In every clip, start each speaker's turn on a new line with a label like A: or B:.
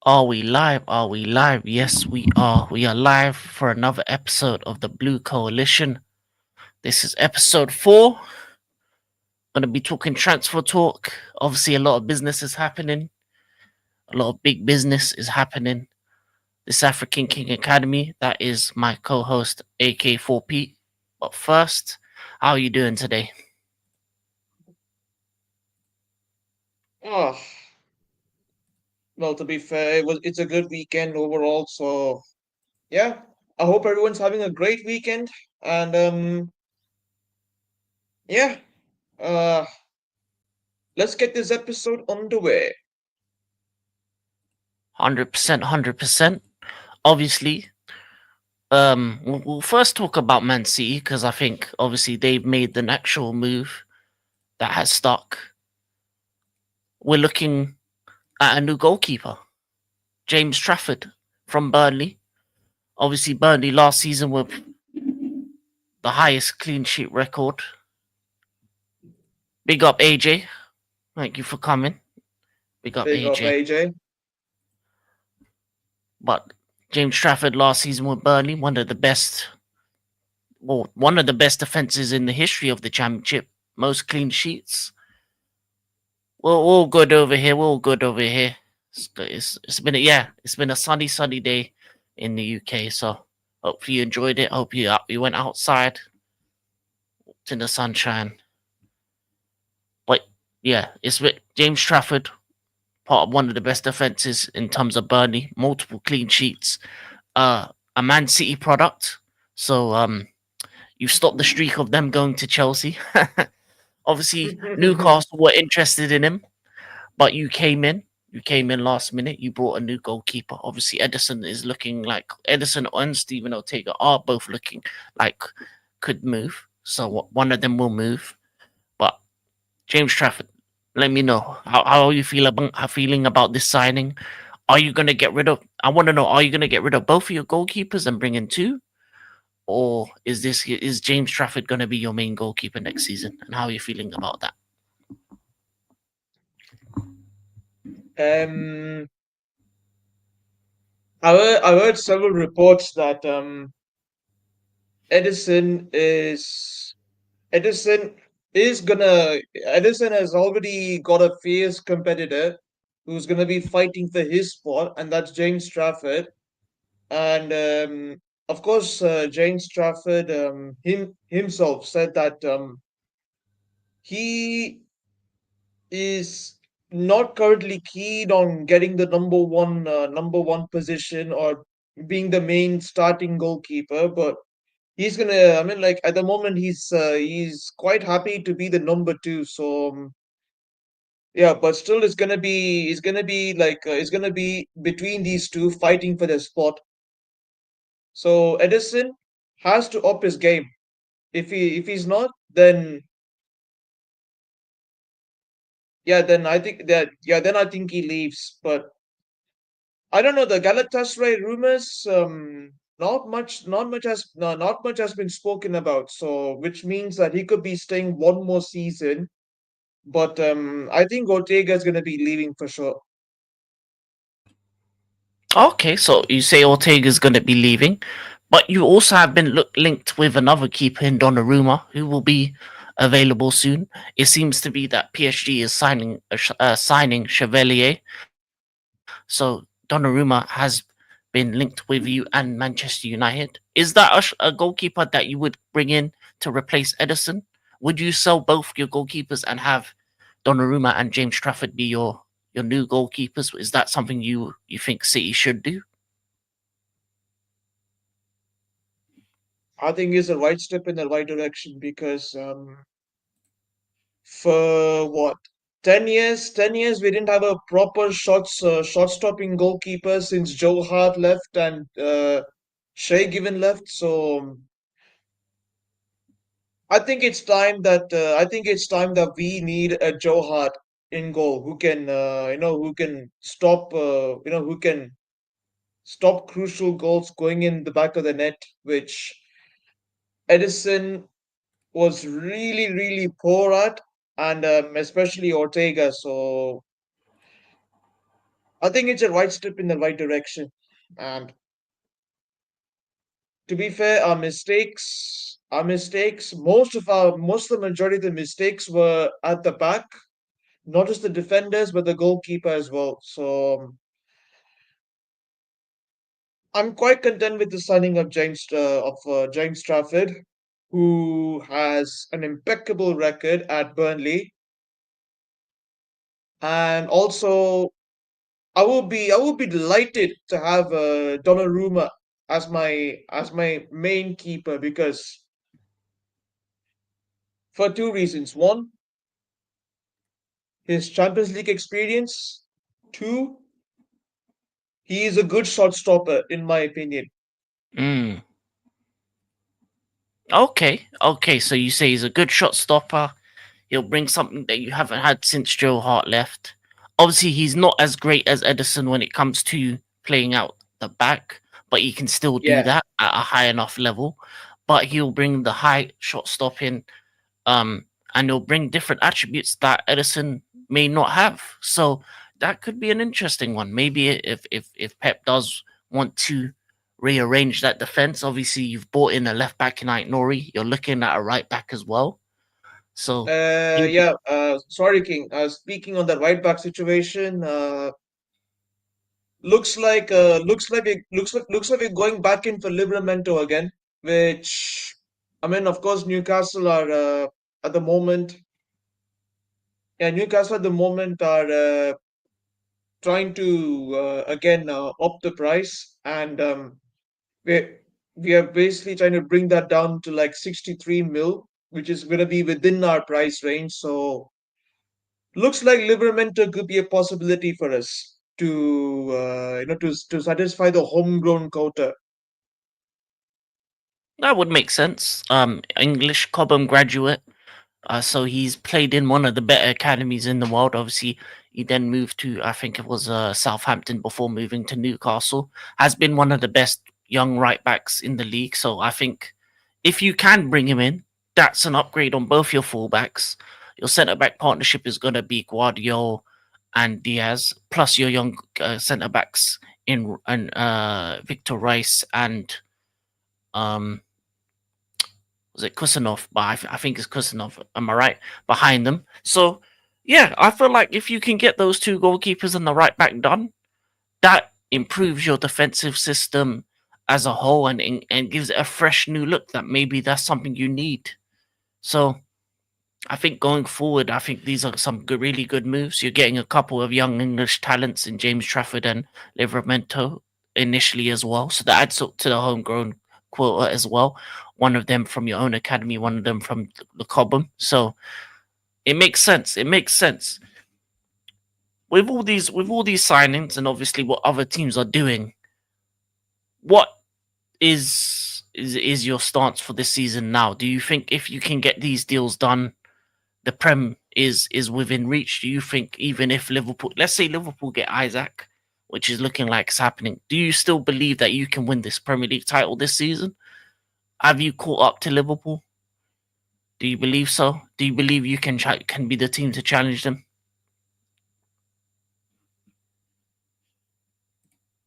A: Are we live? Are we live? Yes, we are. We are live for another episode of the Blue Coalition. This is episode 4. Going to be talking transfer talk. Obviously, a lot of business is happening. A lot of big business is happening. This African King Academy. That is my co-host AK4P. But first, how are you doing today?
B: Oh, well, to be fair, it's a good weekend overall. So yeah, I hope everyone's having a great weekend. And yeah, uh, let's get this episode underway.
A: 100%, 100%. Obviously, we'll first talk about Man City because I think obviously they've made the actual move that has stuck. We're looking at a new goalkeeper, James Trafford from Burnley. Obviously, Burnley last season were the highest clean sheet record. Big up AJ. Thank you for coming. Big up
B: Big up,
A: AJ.
B: AJ.
A: But James Trafford last season with Burnley, one of the best defenses in the history of the championship. Most clean sheets. We're all good over here. We're all good over here. It's been a sunny day in the UK. So hope you enjoyed it. Hope you went outside in the sunshine. But yeah, it's with James Trafford, part of one of the best defenses in terms of Burnley, multiple clean sheets. A Man City product. So you've stopped the streak of them going to Chelsea. Obviously, Newcastle were interested in him, but you came in. You came in last minute. You brought a new goalkeeper. Obviously, Edison and Steven Ortega are both looking like could move. So one of them will move. But James Trafford, let me know how you feeling about this signing. Are you gonna get rid of? I want to know. Are you gonna get rid of both of your goalkeepers and bring in two, or is James Trafford gonna be your main goalkeeper next season? And how are you feeling about that?
B: um, I heard several reports that Edison is Edison Edison has already got a fierce competitor who's gonna be fighting for his spot, and that's James Trafford. And of course, James Trafford himself said that he is not currently keen on getting the number one position or being the main starting goalkeeper, but he's gonna. I mean, like at the moment, he's quite happy to be the number two. So yeah, but still, it's gonna be between these two fighting for their spot. So Edison has to up his game. If he's not, then then I think he leaves. But I don't know the Galatasaray rumors. Not much has been spoken about. So which means that he could be staying one more season. But I think Ortega is gonna be leaving for sure.
A: Okay, so you say Ortega's going to be leaving, but you also have been linked with another keeper in Donnarumma who will be available soon. It seems to be that PSG is signing Chevalier, so Donnarumma has been linked with you and Manchester United. Is that a goalkeeper that you would bring in to replace Edison? Would you sell both your goalkeepers and have Donnarumma and James Trafford be your new goalkeepers? Is that something you think City should do?
B: I think it's a right step in the right direction because for what 10 years we didn't have a proper shot stopping goalkeeper since Joe Hart left and Shea Given left. So I think it's time that we need a Joe Hart in goal who can stop crucial goals going in the back of the net, which Edison was really really poor at, and especially Ortega. So I think it's a right step in the right direction. And to be fair, most of the majority of the mistakes were at the back, not just the defenders, but the goalkeeper as well. So I'm quite content with the signing of James Trafford, who has an impeccable record at Burnley, and also I will be delighted to have Donnarumma as my main keeper because for two reasons. One, his Champions League experience. Two, he is a good shot stopper in my opinion.
A: Mm. Okay, okay. So you say he's a good shot stopper. He'll bring something that you haven't had since Joe Hart left. Obviously, he's not as great as Edison when it comes to playing out the back, but he can still do
B: Yeah.
A: that at a high enough level. But he'll bring the high shot stopping, um, and he'll bring different attributes that Edison may not have. So that could be an interesting one. Maybe if Pep does want to rearrange that defense, obviously you've brought in a left back in Nori. You're looking at a right back as well. So he'll be
B: Yeah. Sorry, King. Speaking on the right back situation, looks like we're going back in for Livramento again, which I mean, of course, Newcastle are at the moment. Yeah, Newcastle at the moment are trying to again up the price, and we we are basically trying to bring that down to like 63 mil, which is going to be within our price range. So looks like Livramento could be a possibility for us to to satisfy the homegrown quota.
A: That would make sense. English Cobham graduate. So he's played in one of the better academies in the world. Obviously, he then moved to I think it was Southampton before moving to Newcastle. Has been one of the best young right backs in the league. So I think if you can bring him in, that's an upgrade on both your fullbacks. Your centre back partnership is going to be Guardiola and Diaz, plus your young centre backs in Victor Rice and um was it Kusanov? But I think it's Kusanov. Am I right? Behind them. So, yeah, I feel like if you can get those two goalkeepers and the right back done, that improves your defensive system as a whole and gives it a fresh new look that maybe that's something you need. So, I think going forward, I think these are some good, really good moves. You're getting a couple of young English talents in James Trafford and Livramento initially as well. So that adds up to the homegrown quota as well. One of them from your own academy, one of them from the Cobham. So it makes sense. It makes sense. With all these signings and obviously what other teams are doing, what is your stance for this season now? Do you think if you can get these deals done, the Prem is within reach? Do you think even if Liverpool, let's say Liverpool get Isaac, which is looking like it's happening, do you still believe that you can win this Premier League title this season? Have you caught up to Liverpool? Do you believe so? Do you believe you can be the team to challenge them?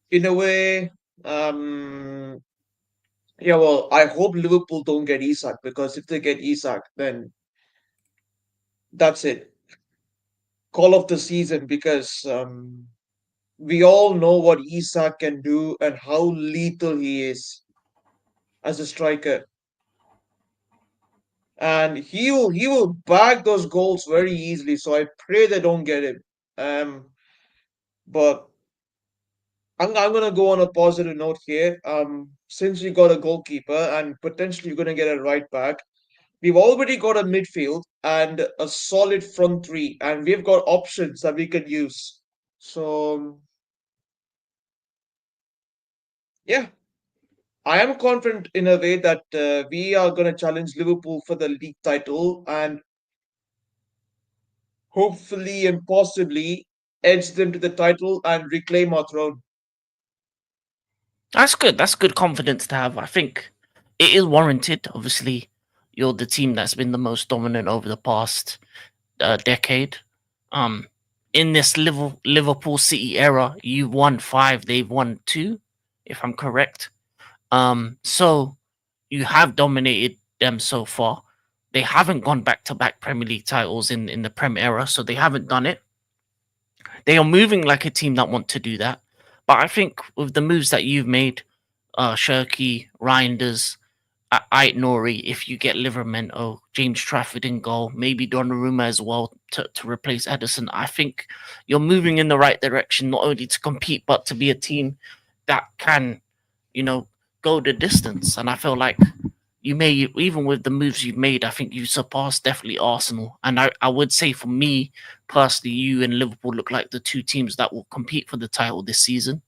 B: In a way, um, yeah. Well, I hope Liverpool don't get Isak because if they get Isak, then that's it. Call of the season because we all know what Isak can do and how lethal he is as a striker. And he will bag those goals very easily. So I pray they don't get him. But I'm gonna go on a positive note here. Since we got a goalkeeper and potentially you're gonna get a right back, we've already got a midfield and a solid front three, and we've got options that we can use. So yeah, I am confident in a way that we are gonna challenge Liverpool for the league title and hopefully and possibly edge them to the title and reclaim our throne.
A: That's good. That's good confidence to have. I think it is warranted. Obviously, you're the team that's been the most dominant over the past decade. Um, in this Liverpool City era, you've won 5, they've won 2, if I'm correct. So you have dominated them so far. They haven't gone back to back Premier League titles in the Prem era, so they haven't done it. They are moving like a team that want to do that. But I think with the moves that you've made, Shirky, Reinders, Ait Nori, if you get Livermento, James Trafford in goal, maybe Donnarumma as well to replace Edison, I think you're moving in the right direction, not only to compete, but to be a team that can, you know, go the distance. And I feel like you may, even with the moves you've made, I think you surpassed definitely Arsenal. And I would say for me personally, you and Liverpool look like the two teams that will compete for the title this season.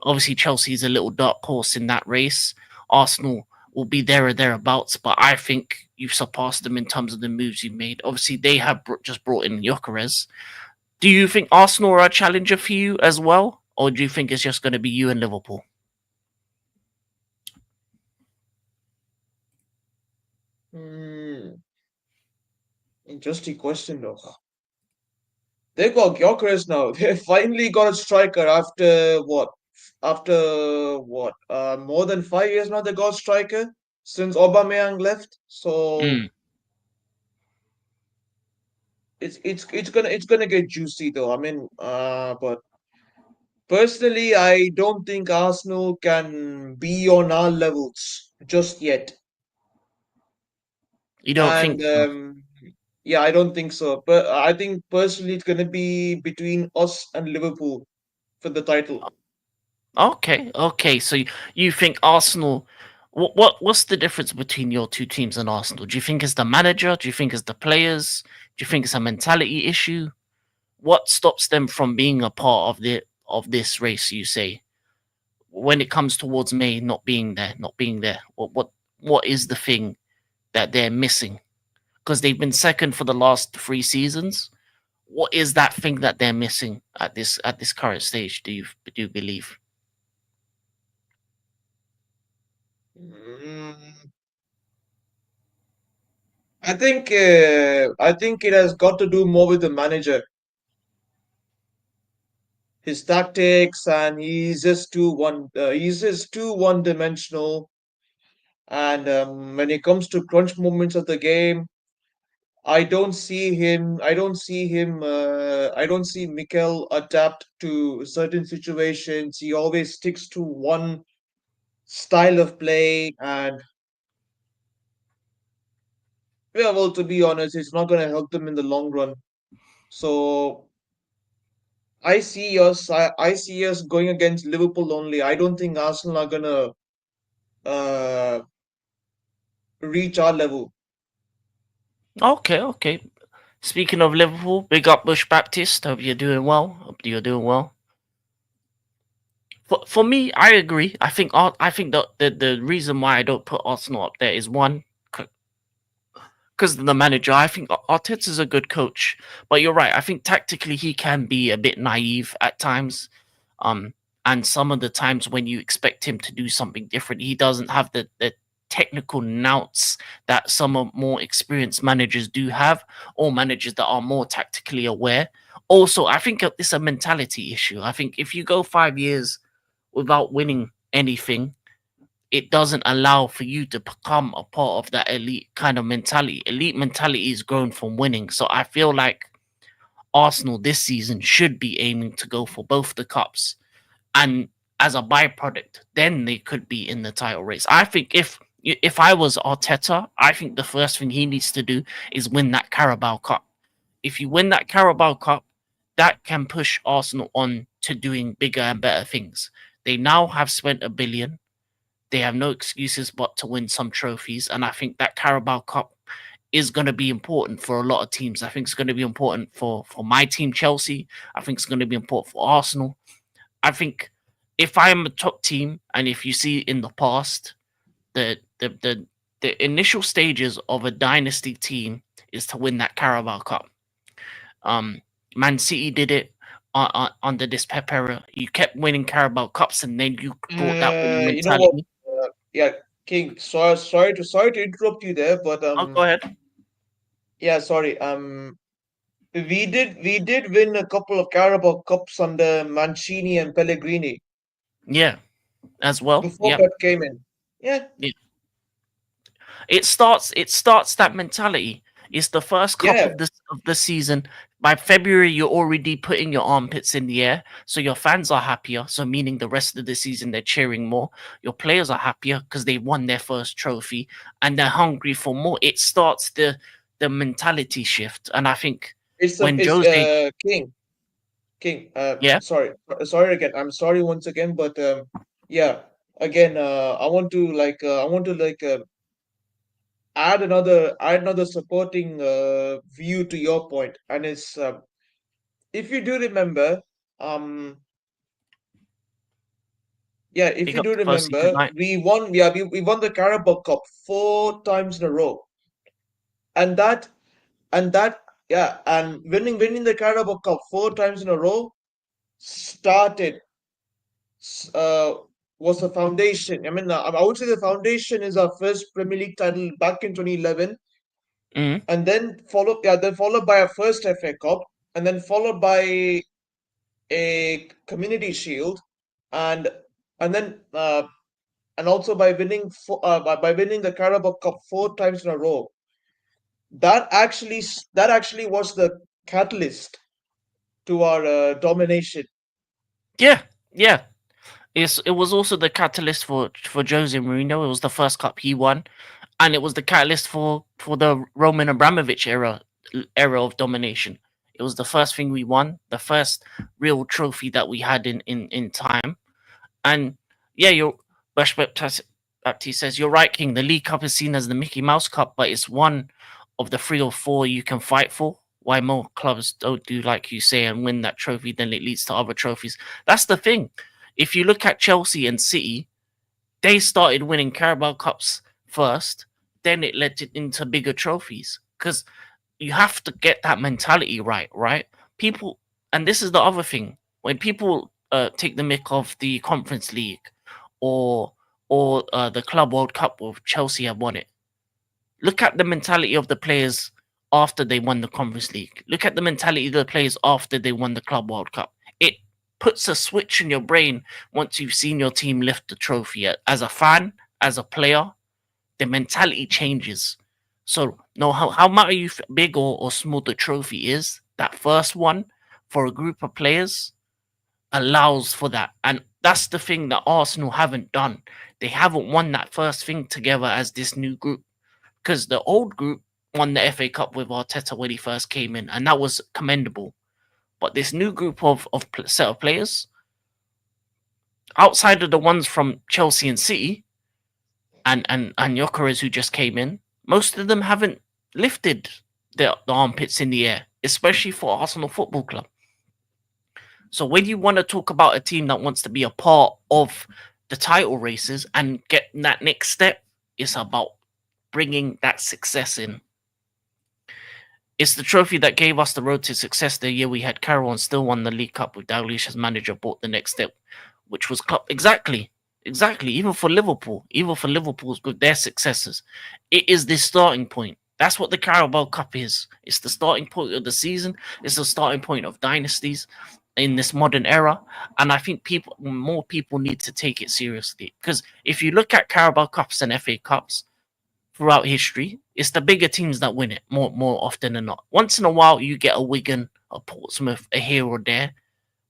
A: Obviously, Chelsea is a little dark horse in that race. Arsenal will be there or thereabouts, but I think you've surpassed them in terms of the moves you've made. Obviously, they have just brought in Gyökeres. Do you think Arsenal are a challenger for you as well, or do you think it's just going to be you and Liverpool?
B: Hmm, interesting question though. They got Gyökeres now. They finally got a striker after what? After what? More than 5 years now. They got a striker since Aubameyang left. So
A: Mm.
B: it's gonna get juicy though. I mean, but personally, I don't think Arsenal can be on our levels just yet.
A: You don't think
B: And
A: so?
B: yeah, I don't think so. But I think personally, it's gonna be between us and Liverpool for the title.
A: Okay, okay. So you think Arsenal? What's the difference between your two teams and Arsenal? Do you think it's the manager? Do you think it's the players? Do you think it's a mentality issue? What stops them from being a part of this race? You say when it comes towards May not being there, not being there. What is the thing that they're missing? Because they've been second for the last 3 seasons. What is that thing that they're missing at this current stage? Do you believe?
B: Mm, I think it has got to do more with the manager, his tactics, and he's just too one dimensional. And when it comes to crunch moments of the game, I don't see Mikel adapt to certain situations. He always sticks to one style of play, and yeah, well, to be honest, it's not going to help them in the long run. So I see us going against Liverpool only. I don't think Arsenal are gonna uh, reach our level.
A: Okay, okay. Speaking of Liverpool, big up Bush Baptist. Hope you're doing well. Hope you're doing well. For me, I agree. I think the reason why I don't put Arsenal up there is one, because of the manager. I think Arteta's a good coach, but you're right. I think tactically he can be a bit naive at times. Um, and some of the times when you expect him to do something different, he doesn't have the technical nouns that some of more experienced managers do have, or managers that are more tactically aware. Also, I think it's a mentality issue. I think if you go 5 years without winning anything, it doesn't allow for you to become a part of that elite kind of mentality. Elite mentality is grown from winning. So I feel like Arsenal this season should be aiming to go for both the cups. And as a byproduct, then they could be in the title race. I think if I was Arteta, I think the first thing he needs to do is win that Carabao Cup. If you win that Carabao Cup, that can push Arsenal on to doing bigger and better things. They now have spent 1 billion. They have no excuses but to win some trophies. And I think that Carabao Cup is going to be important for a lot of teams. I think it's going to be important for my team, Chelsea. I think it's going to be important for Arsenal. I think if I am a top team, and if you see in the past, the the the, the initial stages of a dynasty team is to win that Carabao Cup. Um, Man City did it under this Pep era. You kept winning Carabao Cups, and then you brought that winning
B: You know what?
A: mentality.
B: Yeah, King. Sorry to interrupt you there, but
A: Oh, go ahead.
B: yeah, sorry. we did win a couple of Carabao Cups under Mancini and Pellegrini
A: Yeah, as well.
B: before
A: Yeah.
B: Pep came in. Yeah,
A: Yeah. It starts that mentality. It's the first cup
B: yeah.
A: of the season. By February, you're already putting your armpits in the air, so your fans are happier. So meaning the rest of the season they're cheering more. Your players are happier because they won their first trophy and they're hungry for more. It starts the mentality shift, and I think when
B: It's
A: Jose,
B: King.
A: yeah,
B: Sorry again. I'm sorry once again, but yeah. Again, I want to add another supporting view to your point, and it's if you do remember, um, yeah, if
A: big
B: you
A: up
B: do
A: to Percy. Good
B: remember,
A: night.
B: we won the Carabao Cup 4 times in a row, and that yeah, and winning the Carabao Cup 4 times in a row started uh, was the foundation. I mean, I would say the foundation is our first Premier League title back in 2011,
A: Mm,
B: and then followed by our first FA Cup, and then followed by a Community Shield, and and then and also by winning the Carabao Cup 4 times in a row. That actually was the catalyst to our domination.
A: yeah, yeah. It was also the catalyst for Jose Mourinho. It was the first cup he won, and it was the catalyst for the Roman Abramovich era of domination. It was the first thing we won, the first real trophy that we had in time. And yeah, you're Bash Baptiste says you're right, King. The League Cup is seen as the Mickey Mouse Cup, but it's one of the 3 or 4 you can fight for. Why more clubs don't do like you say and win that trophy, then it leads to other trophies. That's the thing. If you look at Chelsea and City, they started winning Carabao Cups first, then it led into bigger trophies. Because you have to get that mentality right, right? People, and this is the other thing, when people take the mick of the Conference League or the Club World Cup where Chelsea have won it, look at the mentality of the players after they won the Conference League. Look at the mentality of the players after they won the Club World Cup. It puts a switch in your brain once you've seen your team lift the trophy. As a fan, as a player, the mentality changes. So, no, how matter you big or small the trophy is, that first one for a group of players allows for that. And that's the thing that Arsenal haven't done. They haven't won that first thing together as this new group because the old group won the FA Cup with Arteta when he first came in, and that was commendable. But this new group of set of players, outside of the ones from Chelsea and City and Gyökeres who just came in, most of them haven't lifted the armpits in the air, especially for Arsenal Football Club. So when you want to talk about a team that wants to be a part of the title races and get that next step, it's about bringing that success in. It's the trophy that gave us the road to success the year we had Carroll and still won the League Cup with Dalglish as manager, bought the next step, which was Klopp. Exactly. Exactly. Even for Liverpool's good, their successes. It is the starting point. That's what the Carabao Cup is. It's the starting point of the season. It's the starting point of dynasties in this modern era. And I think more people need to take it seriously. Because if you look at Carabao Cups and FA Cups, throughout history, it's the bigger teams that win it more often than not. Once in a while, you get a Wigan, a Portsmouth, a here or there,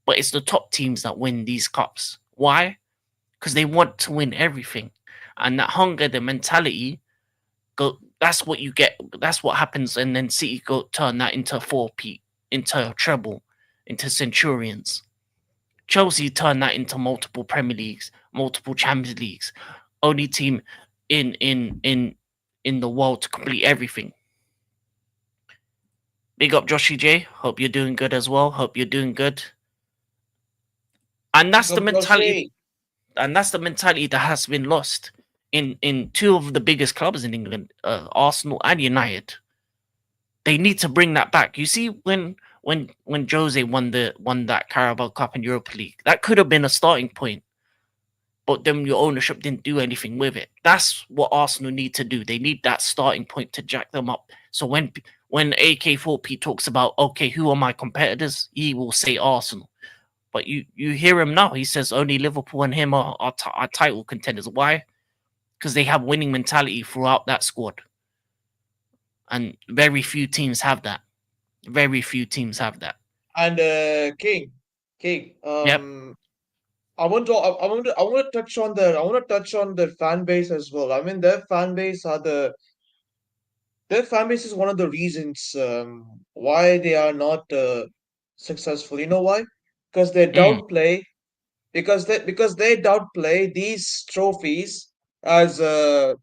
A: but it's the top teams that win these cups. Why? Because they want to win everything, and that hunger, the mentality, go. That's what you get. That's what happens, and then City go turn that into 4P, into a treble, into Centurions. Chelsea turned that into multiple Premier Leagues, multiple Champions Leagues. Only team in in in in the world to complete everything. Big up Joshy J. Hope you're doing good as well. Hope you're doing good. And that's
B: Pick
A: the
B: up
A: mentality.
B: Jose.
A: And that's the mentality that has been lost in two of the biggest clubs in England, Arsenal and United. They need to bring that back. You see, when Jose won that Carabao Cup and Europa League, that could have been a starting point, but then your ownership didn't do anything with it. That's what Arsenal need to do. They need that starting point to jack them up. So When AK4P talks about, okay, who are my competitors, he will say Arsenal. But you hear him now. He says only Liverpool and him are title contenders. Why? Because they have winning mentality throughout that squad, and very few teams have that. Very few teams have that.
B: And King,
A: Yep.
B: I want to touch on their fan base as well. I mean, their fan base is one of the reasons why they are not successful. You know why? Because they
A: Mm,
B: downplay because they downplay these trophies as like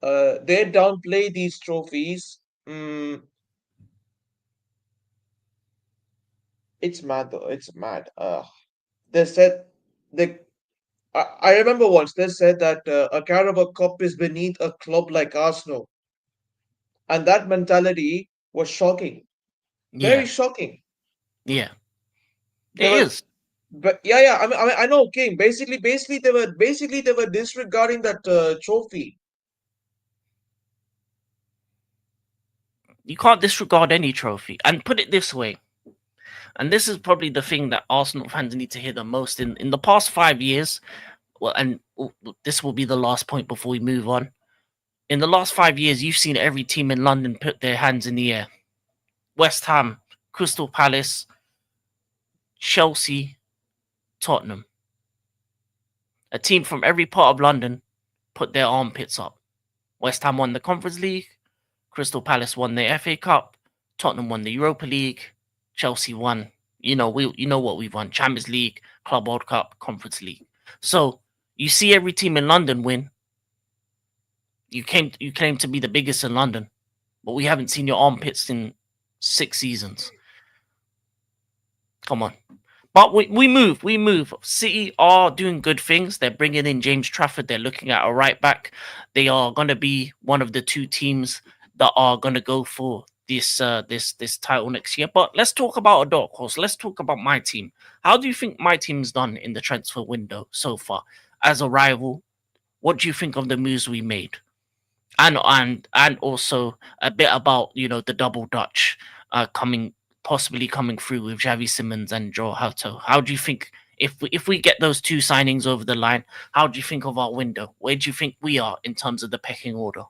B: they downplay these trophies. Mm, it's mad though. It's mad. They said they. I remember once they said that a Carabao Cup is beneath a club like Arsenal, and that mentality was shocking, very
A: yeah.
B: shocking.
A: Yeah.
B: They
A: It
B: were,
A: is.
B: but yeah. I know, King. Basically they were disregarding that trophy.
A: You can't disregard any trophy. And put it this way, and this is probably the thing that Arsenal fans need to hear the most in the past 5 years. Well, and this will be the last point before we move on. In the last 5 years, you've seen every team in London put their hands in the air. West Ham, Crystal Palace, Chelsea, Tottenham. A team from every part of London put their armpits up. West Ham won the Conference League, Crystal Palace won the FA Cup, Tottenham won the Europa League, Chelsea won. You know what we've won: Champions League, Club World Cup, Conference League. So you see every team in London win. You claim to be the biggest in London, but we haven't seen your armpits in 6 seasons. Come on. But we move. City are doing good things. They're bringing in James Trafford. They're looking at a right back. They are going to be one of the two teams that are going to go for this title next year. But let's talk about a dark horse. Let's talk about my team. How do you think my team's done in the transfer window so far as a rival? What do you think of the moves we made? And also a bit about the double Dutch coming possibly coming through with Xavi Simmons and Joe Hato. How do you think if we get those two signings over the line? How do you think of our window? Where do you think we are in terms of the pecking order?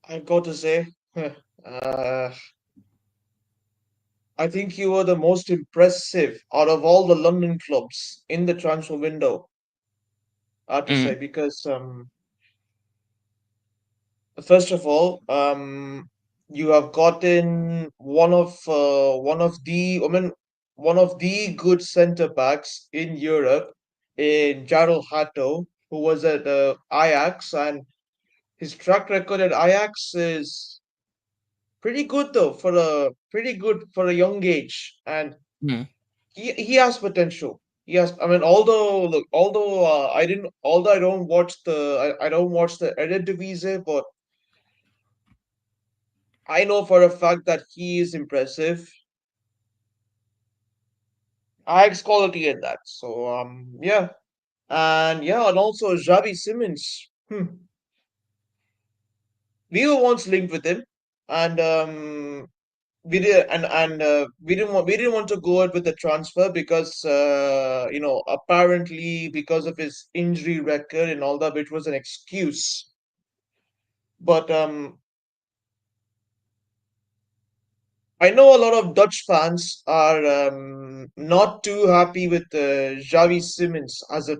B: I've got to say, uh, I think you were the most impressive out of all the London clubs in the transfer window. I have to say
A: Mm,
B: because first of all, you have gotten one of the good centre backs in Europe in Jarrell Hato, who was at Ajax, and his track record at Ajax is pretty good though for a young age, and
A: mm,
B: he has potential. He has. I mean, although I don't watch the Eredivisie, but I know for a fact that he is impressive. Ajax quality in that. So yeah, and also Xavi Simmons. We were once linked with him, and we didn't want to go out with the transfer because apparently because of his injury record and all that, which was an excuse. But I know a lot of Dutch fans are not too happy with Xavi Simmons as a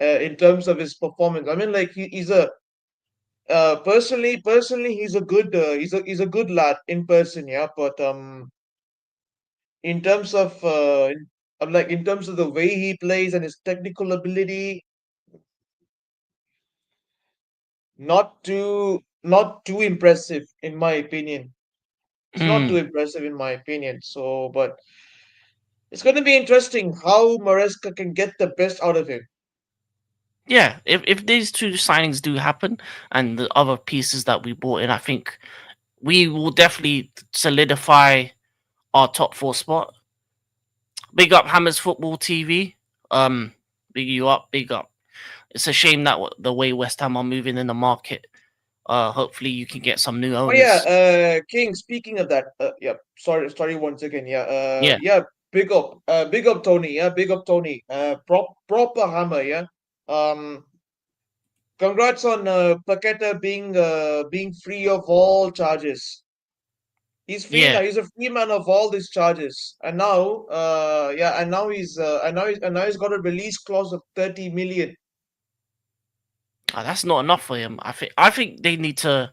B: in terms of his performance. I mean, like he's a personally he's a good lad in person, yeah. But in terms of in terms of the way he plays and his technical ability, not too impressive in my opinion. It's not too
A: mm.
B: impressive in my opinion. So, but it's going to be interesting how Maresca can get the best out of him.
A: Yeah, if these two signings do happen and the other pieces that we bought in, I think we will definitely solidify our top four spot. Big up Hammers Football TV. Big you up, big up. It's a shame that the way West Ham are moving in the market. Hopefully you can get some new
B: Oh yeah,
A: owners.
B: King. Speaking of that, yeah. Sorry once again. Yeah,
A: Yeah,
B: yeah. Big up, Tony. Yeah, big up, Tony. Proper hammer. Yeah. Um, Congrats on Paqueta being free of all charges. He's free
A: yeah.
B: now. He's a free man of all these charges. And now, yeah, and now he's got a release clause of 30 million.
A: That's not enough for him. I think they need to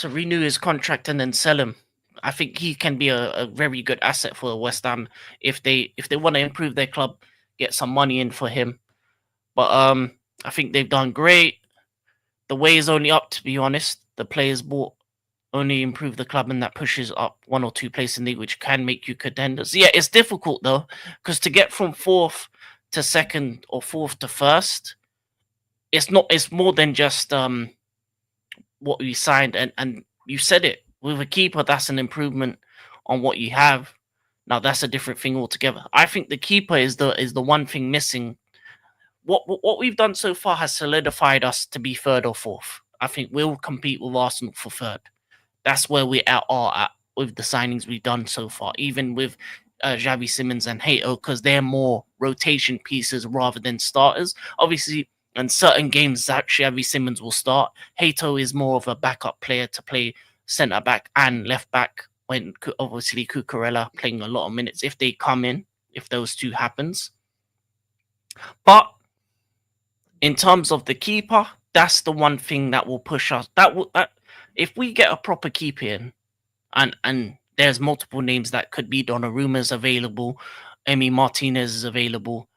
A: renew his contract and then sell him. I think he can be a very good asset for West Ham if they want to improve their club, get some money in for him. But I think they've done great. The way is only up, to be honest. The players bought only improve the club, and that pushes up one or two places in the league, which can make you contenders. Yeah, it's difficult though, because to get from fourth to second or fourth to first, it's not. It's more than just what we signed, and you said it with a keeper. That's an improvement on what you have. Now that's a different thing altogether. I think the keeper is the one thing missing. What we've done so far has solidified us to be third or fourth. I think we'll compete with Arsenal for third. That's where we are at with the signings we've done so far, even with Xavi Simmons and Hato, because they're more rotation pieces rather than starters. Obviously, in certain games, that Xavi Simmons will start. Hato is more of a backup player to play centre back and left back when obviously Cucurella playing a lot of minutes if they come in, if those two happens. But in terms of the keeper, that's the one thing that will push us. That if we get a proper keeper in, and there's multiple names that could be. Donnarumma's available, Emi Martinez is available,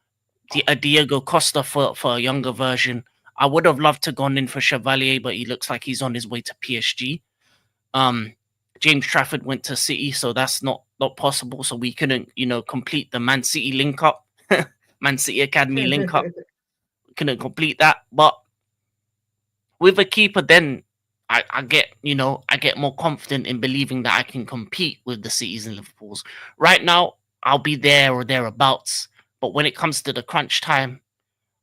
A: Diego Costa for a younger version. I would have loved to gone in for Chevalier, but he looks like he's on his way to PSG. Um, James Trafford went to City, so that's not possible. So we couldn't, complete the Man City link up, Man City Academy link up. Couldn't complete that, but with a keeper, then I get more confident in believing that I can compete with the Cities and Liverpools. Right now, I'll be there or thereabouts. But when it comes to the crunch time,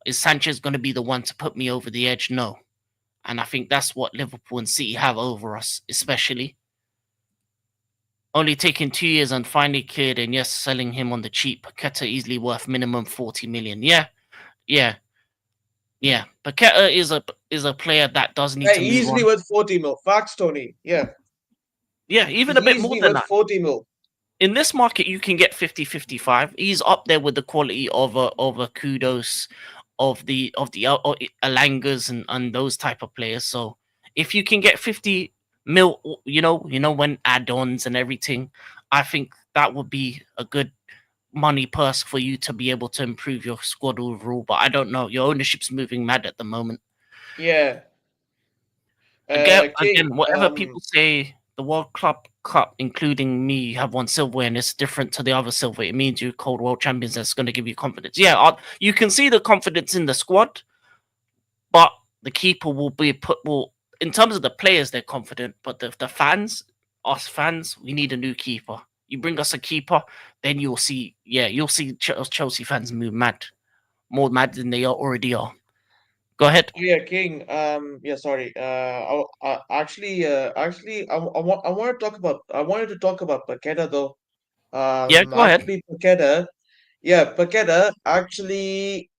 A: is Sanchez going to be the one to put me over the edge? No. And I think that's what Liverpool and City have over us, especially. Only taking 2 years and finally cleared, and yes, selling him on the cheap. Paqueta easily worth minimum 40 million. Yeah, yeah, yeah. Paqueta is a player that does need
B: Yeah,
A: to move
B: easily
A: on.
B: worth 40 mil. Facts, Tony. Yeah,
A: Yeah, even
B: he's
A: a bit more
B: easily
A: than
B: worth
A: that.
B: 40 mil.
A: In this market you can get 50-55. He's up there with the quality of a Kudos, of the Alangas and those type of players. So if you can get 50 mil, when add-ons and everything, I think that would be a good money purse for you to be able to improve your squad overall. But I don't know, your ownership's moving mad at the moment.
B: Yeah. King.
A: Again, whatever people say, the World Club Cup, including me, you have one silverware and it's different to the other silver. It means you're cold world champions. That's going to give you confidence. Yeah, you can see the confidence in the squad, but the keeper will be put. Will in terms of the players, they're confident, but the fans, us fans, we need a new keeper. You bring us a keeper, then you'll see. Yeah, you'll see Chelsea fans move mad, more mad than they already are. Go ahead.
B: Oh yeah, King. Yeah, sorry. I wanted to talk about Paqueta though.
A: Yeah, go ahead.
B: Actually, Paqueta. Yeah, Paqueta. Actually,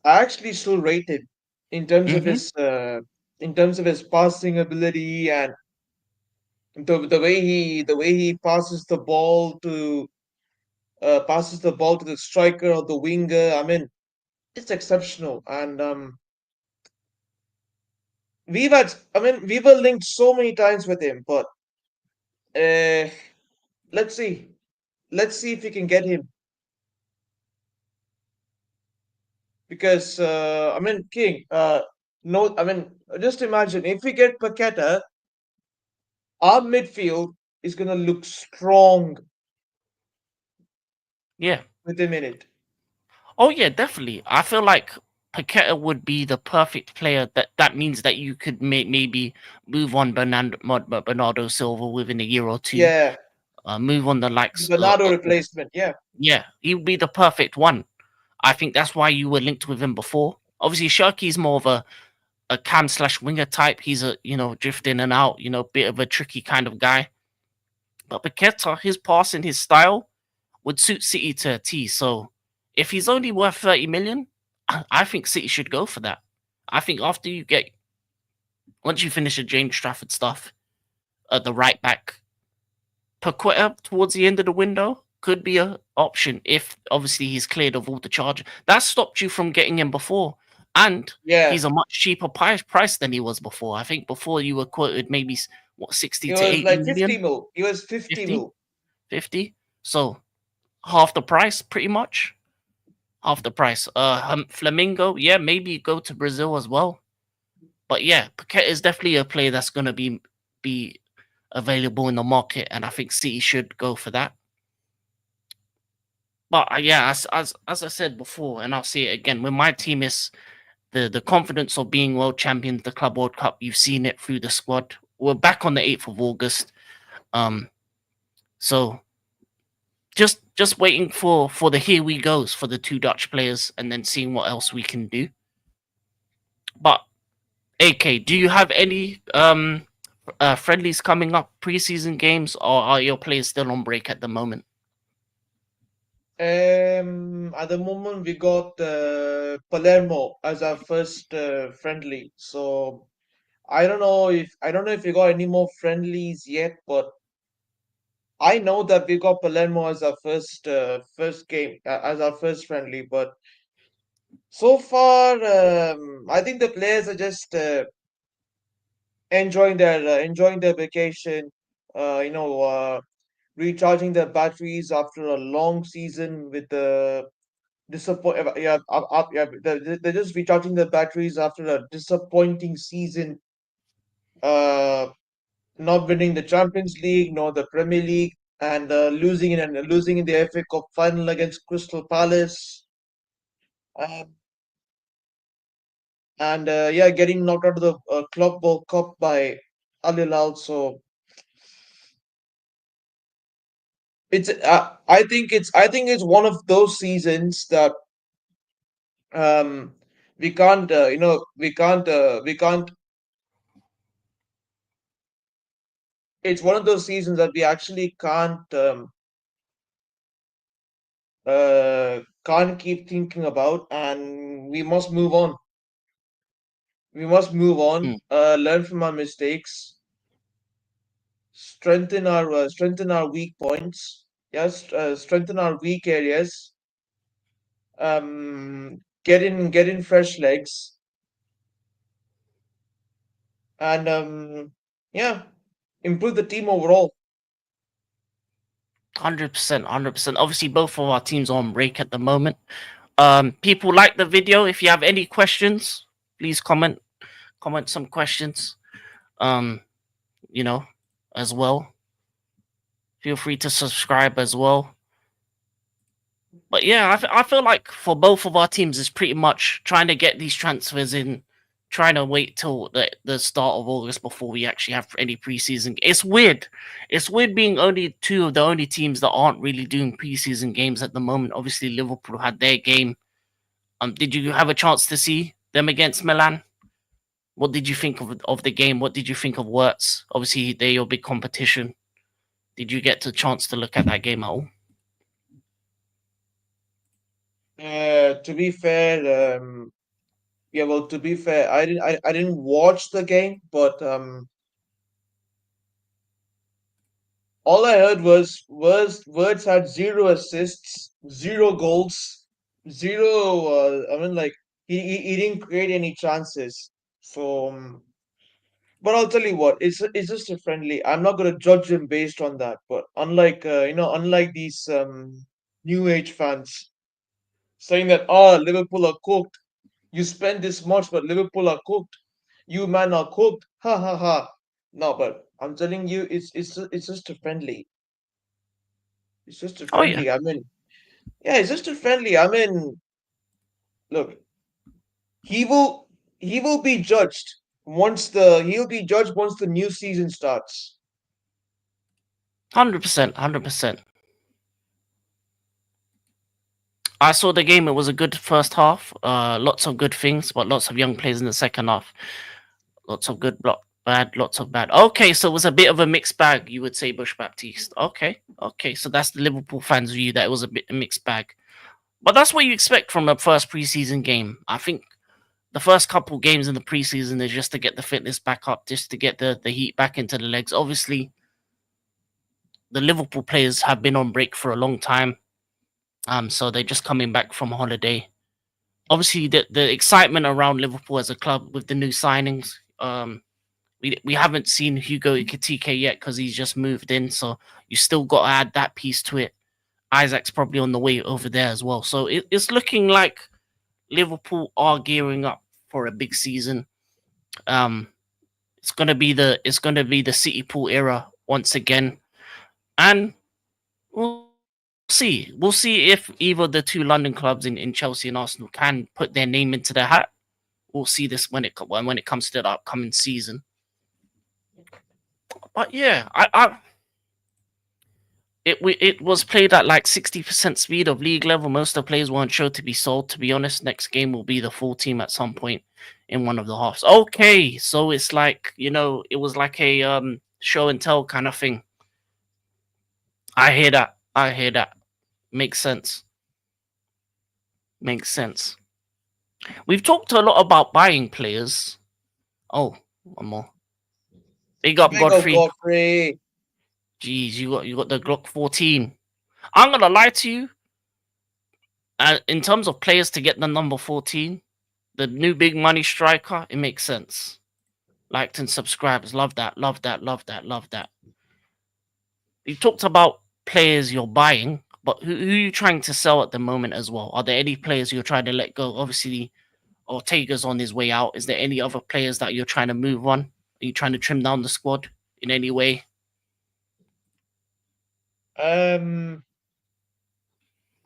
B: I actually still rate him in terms of
A: Mm-hmm.
B: his passing ability and the way he passes the ball to the striker or the winger. I mean, it's exceptional. And we were linked so many times with him, but uh, let's see. Let's see if we can get him because I mean, King. No, I mean, just imagine if we get Paqueta, our midfield is gonna look strong
A: Yeah.
B: with him in it.
A: Oh yeah, definitely. I feel like Paqueta would be the perfect player. That means that you could maybe move on Bernardo Silva within a year or two.
B: Yeah,
A: move on the likes.
B: Bernardo replacement. Yeah.
A: Yeah, he would be the perfect one. I think that's why you were linked with him before. Obviously, Shirky's more of a cam slash winger type. He's a drift in and out, bit of a tricky kind of guy. But Paqueta, his passing, his style would suit City to a T. So if he's only worth 30 million, I think City should go for that. I think after once you finish the James Trafford stuff at the right back, Paqueta towards the end of the window could be an option if obviously he's cleared of all the charges. That stopped you from getting him before. And
B: Yeah.
A: he's a much cheaper price than he was before. I think before you were quoted maybe what 60
B: He
A: to
B: was
A: 80
B: like 50
A: million,
B: mil. He was 50
A: 50,
B: mil.
A: 50. So half the price, pretty much. Half the price. Flamingo, yeah, maybe go to Brazil as well. But yeah, Paqueta is definitely a player that's gonna be available in the market, and I think City should go for that. But yeah, as I said before, and I'll say it again, when my team is the confidence of being world champions, the Club World Cup, you've seen it through the squad. We're back on the 8th of August. So just waiting for the here we goes for the two Dutch players, and then seeing what else we can do. But AK, do you have any friendlies coming up, preseason games, or are your players still on break at the moment?
B: At the moment we got Palermo as our first friendly. So I don't know if we got any more friendlies yet, but I know that we got Palermo as our first game as our first friendly. But so far, I think the players are just enjoying their vacation. You know, recharging their batteries after a long season with the they're just recharging their batteries after a disappointing season, uh, not winning the Champions League nor the Premier League, and losing in the FA Cup final against Crystal Palace, uh, and yeah, getting knocked out of the Club World Cup by Al Hilal. So I think it's one of those seasons that um we can't it's one of those seasons that we actually can't keep thinking about, and we must move on,
A: Mm,
B: learn from our mistakes, strengthen our weak points, yes, strengthen our weak areas, get in fresh legs, and yeah, improve the team overall.
A: 100%, 100%. Obviously, both of our teams are on break at the moment. People like the video. If you have any questions, please comment some questions. Um, you know, as well. Feel free to subscribe as well. But yeah, I feel like for both of our teams, it's pretty much trying to get these transfers in, trying to wait till the start of August before we actually have any preseason. It's weird. It's weird being only two of the only teams that aren't really doing preseason games at the moment. Obviously, Liverpool had their game. Did you have a chance to see them against Milan? What did you think of the game? What did you think of Wirtz? Obviously, they're your big competition. Did you get the chance to look at that game at all?
B: To be fair, yeah, well, to be fair, I didn't watch the game, but all I heard was Words had zero assists, zero goals, zero. I mean, like he didn't create any chances. So, but I'll tell you what, it's just a friendly. I'm not gonna judge him based on that. But unlike these new age fans saying that, oh, Liverpool are cooked. You spend this much, but Liverpool are cooked. You man are cooked. Ha ha ha. No, but I'm telling you, it's just a friendly. It's just a
A: Oh yeah,
B: friendly. I mean, yeah, it's just a friendly. I mean, look, he will he will be judged he'll be judged once the new season starts.
A: 100%, 100%. I saw the game. It was a good first half. Lots of good things, but lots of young players in the second half. Lots of good, bad, lots of bad. Okay, so it was a bit of a mixed bag, you would say, Bush Baptiste. Okay, okay, so that's the Liverpool fans' view that it was a bit a mixed bag. But that's what you expect from a first preseason game. I think the first couple games in the preseason is just to get the fitness back up, just to get the heat back into the legs. Obviously, the Liverpool players have been on break for a long time. So they're just coming back from holiday. Obviously, the excitement around Liverpool as a club with the new signings. We haven't seen Hugo Ikitike yet because he's just moved in, so you still got to add that piece to it. Isaac's probably on the way over there as well, so it's looking like Liverpool are gearing up for a big season. Um, it's gonna be the City Pool era once again, and we'll see. We'll see if either the two London clubs in Chelsea and Arsenal can put their name into the hat. We'll see this when it comes to the upcoming season. But yeah, it was played at like 60% speed of league level. Most of the players weren't sure to be sold. To be honest, next game will be the full team at some point in one of the halves. Okay, so it's like it was like a show and tell kind of thing. I hear that. I hear that. Makes sense. Makes sense. We've talked a lot about buying players. Oh, one more. Big up
B: Big up
A: Godfrey.
B: Godfrey.
A: Jeez, you got the Glock 14. I'm gonna lie to you. In terms of players to get the number 14, the new big money striker, it makes sense. Liked and subscribes. Love that. Love that. Love that. Love that. You talked about players you're buying, but who are you trying to sell at the moment as well? Are there any players you're trying to let go? Obviously, Ortega's on his way out. Is there any other players that you're trying to move on? Are you trying to trim down the squad in any way?
B: Um,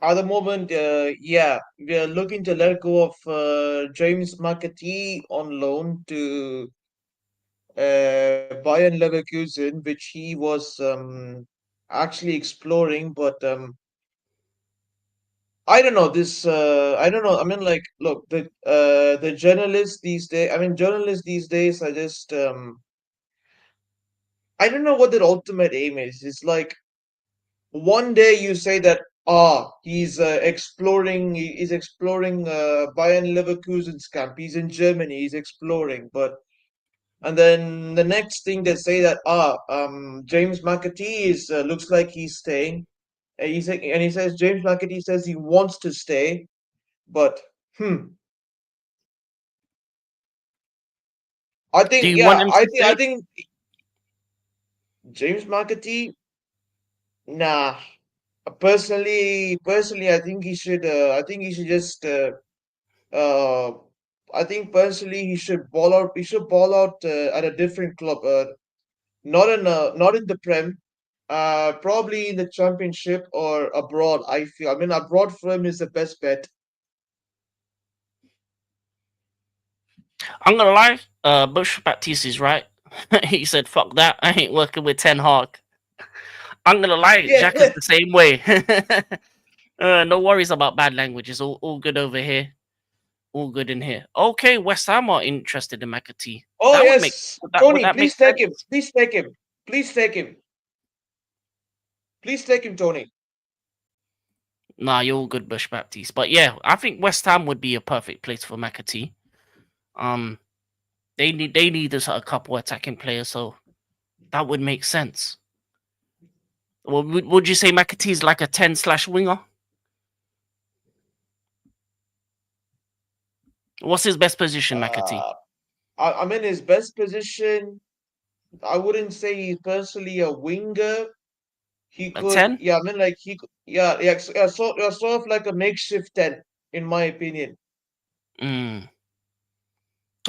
B: at the moment, yeah, we are looking to let go of James McAtee on loan to Bayern Leverkusen, which he was actually exploring, but I don't know this. I don't know. I mean, like, look, the journalists these days. I mean, journalists these days are just. I don't know what their ultimate aim is. It's like one day you say that he's exploring. He's exploring Bayern Leverkusen's camp. He's in Germany. He's exploring, but and then the next thing they say that James McAtee is looks like he's staying. And he says James McAtee says he wants to stay, but hmm. I
A: Do
B: think
A: you want
B: yeah,
A: him
B: I
A: to
B: think I
A: stay?
B: think James McAtee, nah. Personally, I think he should. I think he should just. Uh, I think personally he should ball out. He should ball out at a different club. Not in the Prem. Probably in the Championship or abroad. I feel. I mean, abroad for him is the best bet.
A: I'm gonna lie. Bush Baptiste is right. He said, "Fuck that. I ain't working with Ten Hag." I'm gonna lie.
B: Yeah.
A: Jack is the same way. No worries about bad language. It's all good over here. All good in here. Okay, West Ham are interested in McAtee.
B: Oh
A: That would make
B: yes,
A: would
B: Tony.
A: that make
B: Please take him.
A: sense?
B: Please take him. Please take him. Please take him, Tony.
A: Nah, you're all good, Bush Baptiste. But yeah, I think West Ham would be a perfect place for McAtee. Um, they need a couple attacking players, so that would make sense. Well, would you say McAtee's like a 10/winger? What's his best position, McAtee?
B: Uh, I'm in his best position. I wouldn't say he's personally a winger. He
A: A
B: could,
A: 10?
B: yeah, I mean, like sort of like a makeshift 10, in my opinion.
A: Mm,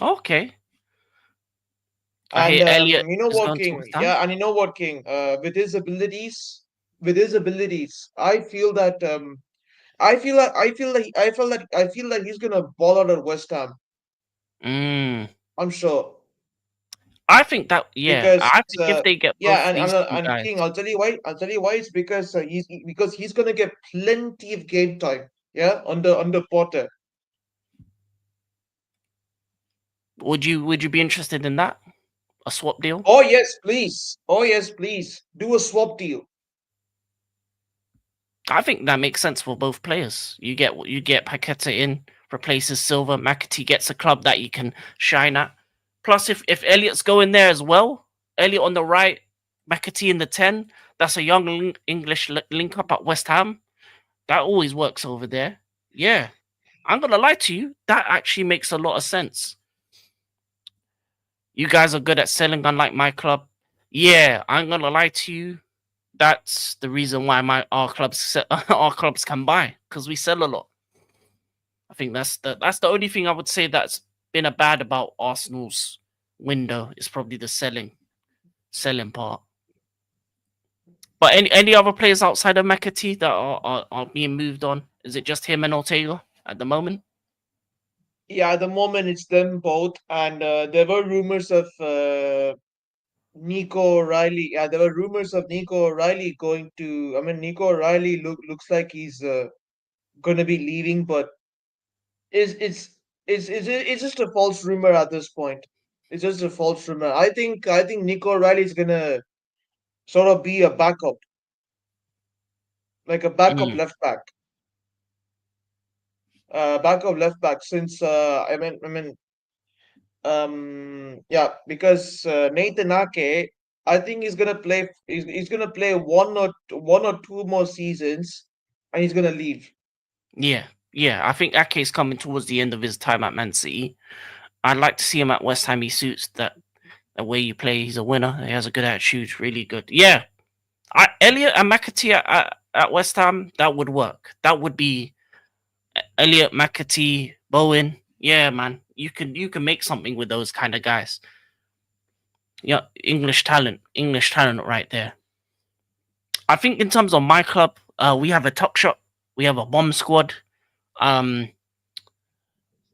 A: okay. I
B: And
A: hear Elliot
B: you know
A: is
B: what,
A: going to
B: King?
A: West Ham.
B: Yeah, and you know what, King? With his abilities, I feel that I feel like he's gonna ball out at West Ham.
A: Mm.
B: I'm sure.
A: I think that yeah,
B: because
A: I think if they get both
B: yeah,
A: these two
B: and
A: guys,
B: King, I'll tell you why. I'll tell you why. It's because he's gonna get plenty of game time. Yeah, under Potter.
A: would you be interested in that? A swap deal?
B: Oh yes, please. Oh yes, please. Do a swap deal.
A: I think that makes sense for both players. You get Paqueta in, replaces Silva. McAtee gets a club that you can shine at. Plus, if Elliot's going there as well, Elliot on the right, McAtee in the 10. That's a young English link up at West Ham. That always works over there. Yeah, I'm gonna lie to you. That actually makes a lot of sense. You guys are good at selling, unlike my club. Yeah, I'm gonna lie to you. That's the reason why our clubs our clubs can buy, because we sell a lot. I think that's the only thing I would say that's been a bad about Arsenal's window is probably the selling part. But any other players outside of McAtee that are being moved on? Is it just him and Ortega at the moment?
B: Yeah, at the moment it's them both, and there were rumors of Nico O'Reilly. Yeah, there were rumors of Nico O'Reilly going to. I mean, Nico O'Reilly looks like he's gonna be leaving, but is it's just a false rumor at this point. It's just a false rumor. I think Nico O'Reilly is gonna sort of be a backup, like a backup
A: Mm,
B: left back, backup left back. Since yeah, because Nathan Ake, I think he's gonna play. He's gonna play one or two more seasons, and he's gonna leave.
A: yeah, yeah. I think Ake's coming towards the end of his time at Man City. I'd like to see him at West Ham. He suits that the way you play. He's a winner. He has a good attitude. Really good. Yeah, Elliot and McAtee at West Ham, that would work. That would be Elliot, McAtee, Bowen. Yeah, man, you can make something with those kind of guys. Yeah, English talent right there. I think in terms of my club, we have a top shot, we have a bomb squad. Um,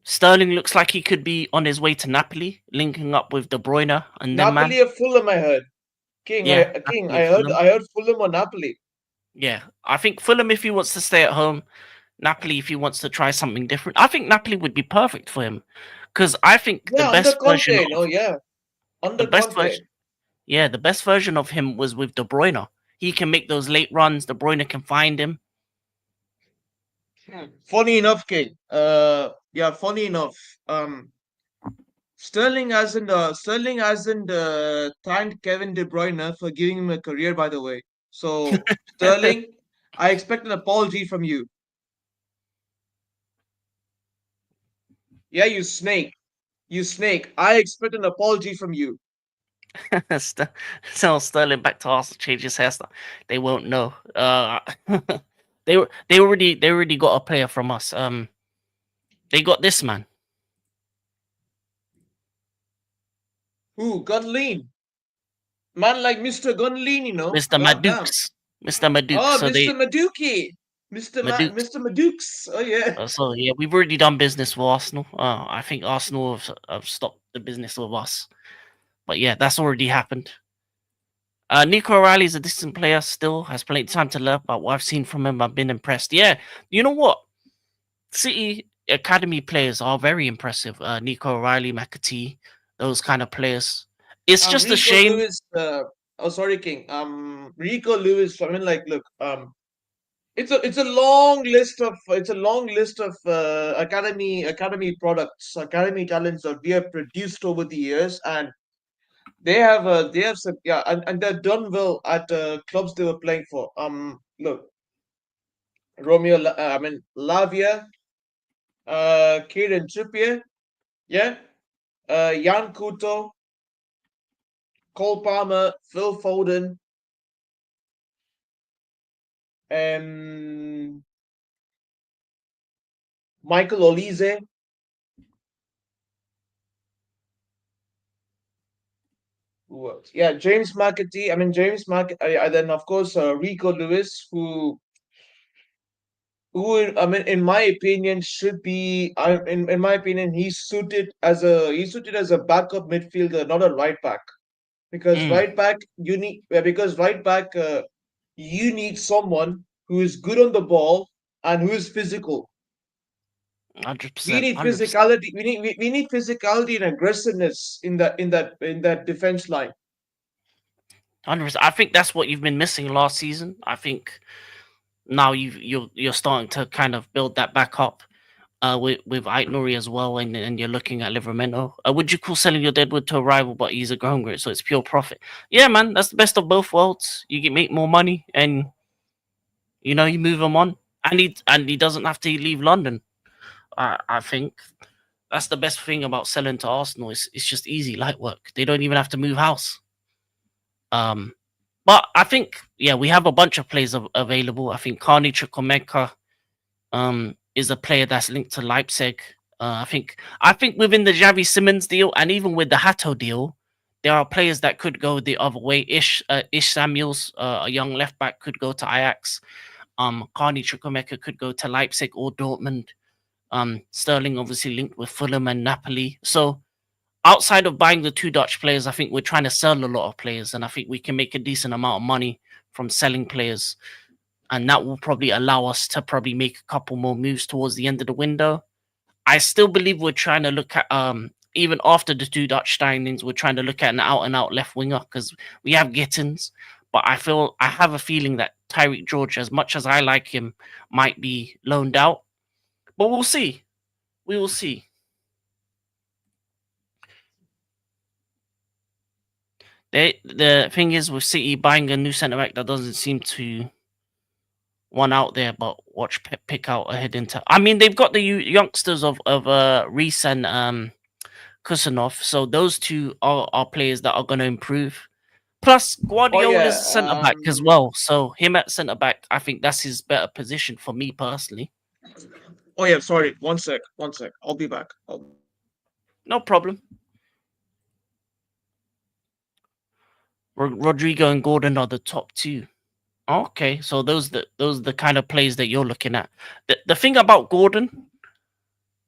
A: Sterling looks like he could be on his way to Napoli, linking up with De Bruyne and them man.
B: Napoli or Fulham, I heard.
A: Yeah, Napoli and Fulham.
B: I heard Fulham or Napoli.
A: Yeah, I think Fulham if he wants to stay at home, Napoli if he wants to try something different. I think Napoli would be perfect for him because I think
B: Yeah, under Conte. No, yeah,
A: the
B: under
A: best
B: Conte.
A: version, yeah, the best version of him was with De Bruyne. He can make those late runs. De Bruyne can find him.
B: Funny enough, King. Yeah, funny enough. Sterling hasn't thanked Kevin De Bruyne for giving him a career. By the way, so Sterling, I expect an apology from you. Yeah, you snake. I expect an apology from you.
A: Tell Sterling back to Arsenal, change his hairstyle. They won't know. They already got a player from us. They got this man,
B: Who? Gunlean. Man like Mr. Gunlean, you know.
A: Mister
B: God damn.
A: Madukes. Mister Madukes.
B: Oh,
A: So
B: Mr.
A: they
B: Maduki.
A: Madukes.
B: Mr. Madukes. Oh yeah.
A: So yeah, we've already done business with Arsenal. I think Arsenal have stopped the business with us. But yeah, that's already happened. Nico O'Reilly is a distant player still, has plenty of time to learn, but what I've seen from him, I've been impressed. Yeah, you know what? City Academy players are very impressive. Nico O'Reilly, McAtee, those kind of players. It's just a
B: Rico
A: shame.
B: Lewis. Oh, sorry, King. Rico Lewis. I mean, like, look. It's a long list of academy products, academy talents that we have produced over the years, and they have some, yeah, and they've done well at clubs they were playing for. Look, I mean Lavia, Kieran Trippier, yeah, Jan Couto, Cole Palmer, Phil Foden, and Michael Olise. Who else? Yeah, James McAtee. I mean James Then of course Rico Lewis, who I mean, in my opinion, should be. In my opinion, he's suited as a backup midfielder, not a right back. Because
A: Mm,
B: right back you need because right back you need someone who is good on the ball and who is physical.
A: hundred
B: We
A: percent,
B: need
A: 100%.
B: physicality. We need physicality and aggressiveness in that defense line.
A: 100%. I think that's what you've been missing last season. I think now you're starting to kind of build that back up. With Ait Nuri as well, and you're looking at Livramento. Would you call selling your deadwood to a rival, but he's a grown grit, so it's pure profit? Yeah, man, that's the best of both worlds. You can make more money, and you move him on, and he doesn't have to leave London. I think that's the best thing about selling to Arsenal. It's just easy, light work. They don't even have to move house. Um, but I think we have a bunch of players available. I think Carney Chukwemeka is a player that's linked to Leipzig. I think within the Javi Simmons deal and even with the Hato deal, there are players that could go the other way. Ish Samuels, a young left back, could go to Ajax. Carney Chukwemeka could go to Leipzig or Dortmund. Sterling obviously linked with Fulham and Napoli. So outside of buying the two Dutch players, I think we're trying to sell a lot of players, and I think we can make a decent amount of money from selling players, and that will probably allow us to probably make a couple more moves towards the end of the window. I still believe we're trying to look at even after the two Dutch signings, we're trying to look at an out and out left winger because we have Gittins, but I have a feeling that Tyreek George, as much as I like him, might be loaned out. But we'll see. We will see. The thing is with City buying a new centre back that doesn't seem to one out there, but watch Pep pick out a head into. I mean, they've got the youngsters of Reese and Kusanov, so those two are players that are going to improve. Plus,
B: Oh
A: Guardiola's
B: yeah.
A: a centre back as well, so him at centre back, I think that's his better position for me personally.
B: Oh yeah. Sorry. One sec. I'll be back.
A: No problem. Rodrigo and Gordon are the top two. Okay, so those are the kind of plays that you're looking at. The thing about Gordon,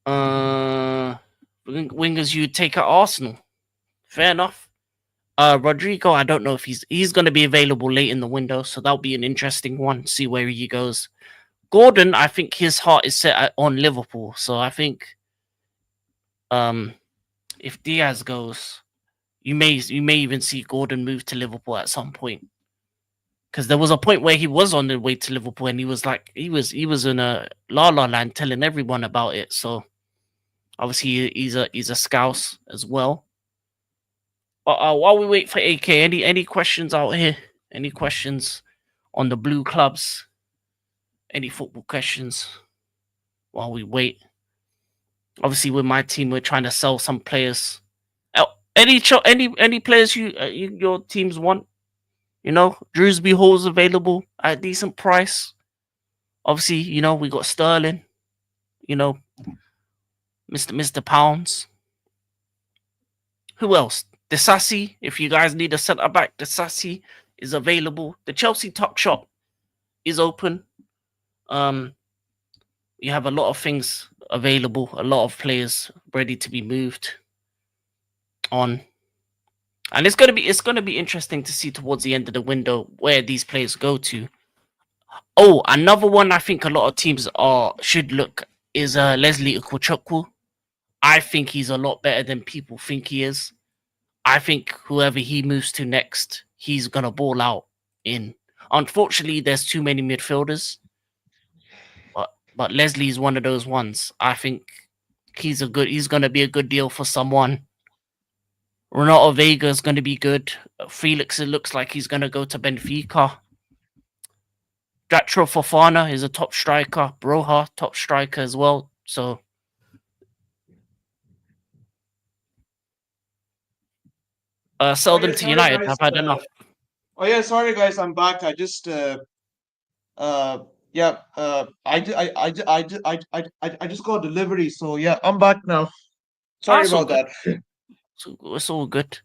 A: uh, wingers you take at Arsenal. Fair enough. Rodrigo, I don't know if he's going to be available late in the window, so that'll be an interesting one. See where he goes. Gordon, I think his heart is set on Liverpool, so I think um if Diaz goes, you may even see Gordon move to Liverpool at some point. Because there was a point where he was on the way to Liverpool, and he was like he was in a la la land telling everyone about it. So obviously he's a scouse as well. But while we wait for AK, any questions out here? Any questions on the blue clubs? Any football questions while we wait? Obviously, with my team, we're trying to sell some players. Any players your teams want? Drewsby Hall's available at a decent price. Obviously, we got Sterling. You know, Mr. Pounds. Who else? Desassi. If you guys need a centre back, Desassi is available. The Chelsea Tuck Shop is open. Um, you have a lot of things available, a lot of players ready to be moved on. And it's gonna be interesting to see towards the end of the window where these players go to. Oh, another one I think a lot of teams are should look is Leslie Ukuchukwu. I think he's a lot better than people think he is. I think whoever he moves to next, he's gonna ball out in. Unfortunately, there's too many midfielders, but Leslie's one of those ones. I think he's gonna be a good deal for someone. Renato Vega is gonna be good. Felix, it looks like he's gonna go to Benfica. Datro Fofana is a top striker. Broha, top striker as well. So
B: Oh
A: sell them
B: yeah.
A: to
B: Sorry
A: United.
B: guys.
A: I've had enough.
B: Oh yeah. Sorry guys. I'm back. I just uh yeah. I just got delivery. So yeah, I'm back now.
A: Ah,
B: Sorry
A: it's all
B: about
A: good.
B: that.
A: It's all good.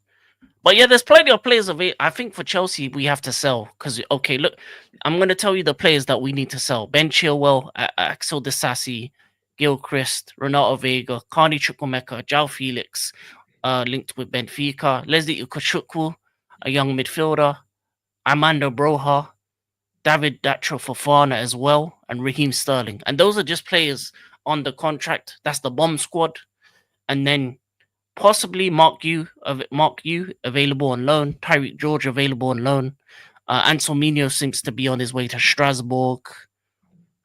A: But yeah, there's plenty of players of it. I think for Chelsea, we have to sell because okay, look, I'm gonna tell you the players that we need to sell: Ben Chilwell, Axel Disasi, Gilchrist, Renato Vega, Carney Chukwemeka, Jao Felix, linked with Benfica, Leslie Ukachukwu, a young midfielder, Amanda Broha, David Datro Fofana as well, and Raheem Sterling. And those are just players on the contract. That's the bomb squad. And then possibly Mark Yu available on loan, Tyreek George available on loan. Anselmino seems to be on his way to Strasbourg.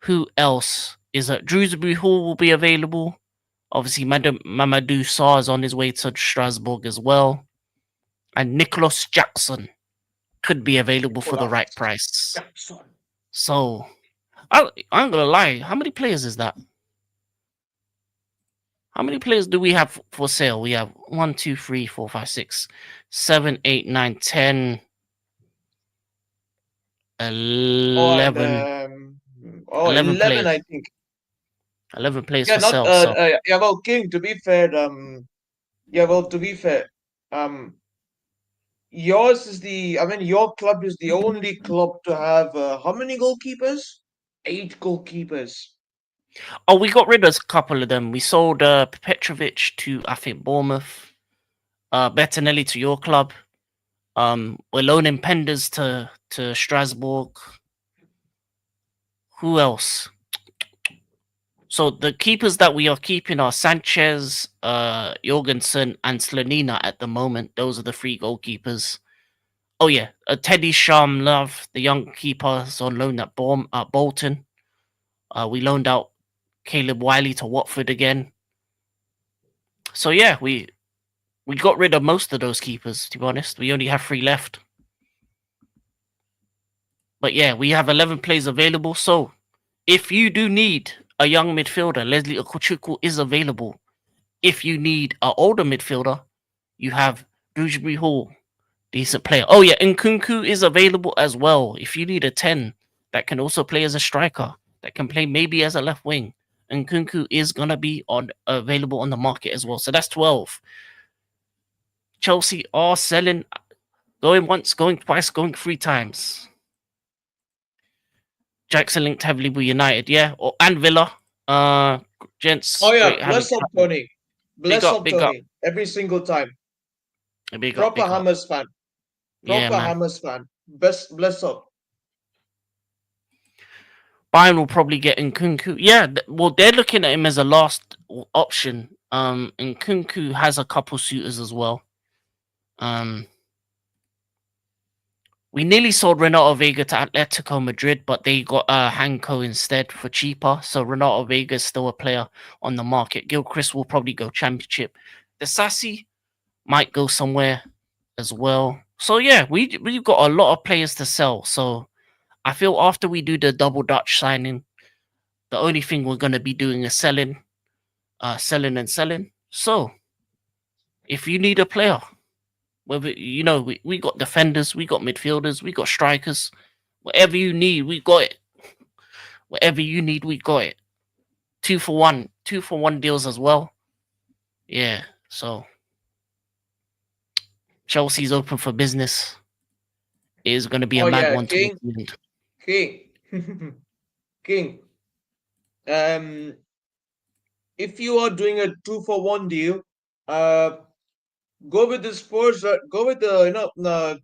A: Who else is it? Drewsbury Hall will be available. Obviously, Mamadou Sarr is on his way to Strasbourg as well. And Nicholas Jackson could be available for the
B: Nicolas
A: right price.
B: Jackson.
A: So, I'm gonna lie. How many players is that? How many players do we have for sale? We have 1, 2, 3, 4, 5, 6, 7, 8, 9, 10,
B: Oh, and
A: 11,
B: 11,
A: players.
B: I think.
A: 11 players
B: Yeah,
A: for
B: not
A: sale. So,
B: yeah. Well, King. To be fair, yeah. Well, to be fair, um, yours is the. I mean, your club is the only club to have how many goalkeepers? 8 goalkeepers.
A: oh, we got rid of a couple of them. We sold Petrovic to, I think, Bournemouth. Bettinelli to your club. We're loaning Penders to Strasbourg. Who else? So the keepers that we are keeping are Sanchez, Jorgensen, and Slanina at the moment. Those are the 3 goalkeepers. Oh yeah, Teddy Sharmlove, the young keeper, is on loan at Bolton. We loaned out Caleb Wiley to Watford again. So yeah, we got rid of most of those keepers. To be honest, we only have 3 left. But yeah, we have 11 players available. So if you do need a young midfielder, Leslie Okuchukwu is available. If you need an older midfielder, you have Dewsbury Hall, decent player. Oh yeah, Nkunku is available as well. If you need a 10 that can also play as a striker, that can play maybe as a left wing, Nkunku is gonna be on available on the market as well. So that's 12. Chelsea are selling, going once, going twice, going 3 times. Jackson linked heavily with United, yeah, and Villa. Gents,
B: Oh yeah,
A: great having
B: bless
A: you.
B: up Tony.
A: Big
B: Bless
A: up,
B: up
A: big up,
B: Tony. Every single time.
A: big up,
B: Proper
A: big up.
B: Hammers fan.
A: Yeah,
B: Proper
A: man.
B: Hammers fan. Best bless up.
A: Bayern will probably get Nkunku. Yeah, well, they're looking at him as a last option. Nkunku has a couple suitors as well. Um, we nearly sold Renato Vega to Atletico Madrid, but they got Hanko instead for cheaper. So Renato Vega is still a player on the market. Gilchrist will probably go Championship. The Sassy might go somewhere as well. So yeah, we've got a lot of players to sell. So I feel after we do the double Dutch signing, the only thing we're gonna be doing is selling, selling and selling. So if you need a player, whether we got defenders, we got midfielders, we got strikers, whatever you need, we got it. Whatever you need, we got it. 2 for 1, 2 for 1 deals as well. Yeah, so Chelsea's open for business. It is going to be a
B: Oh
A: mad
B: yeah,
A: one towards
B: King.
A: the end.
B: King. King. Um if you are doing a 2 for 1 deal, uh go with the Spurs go with the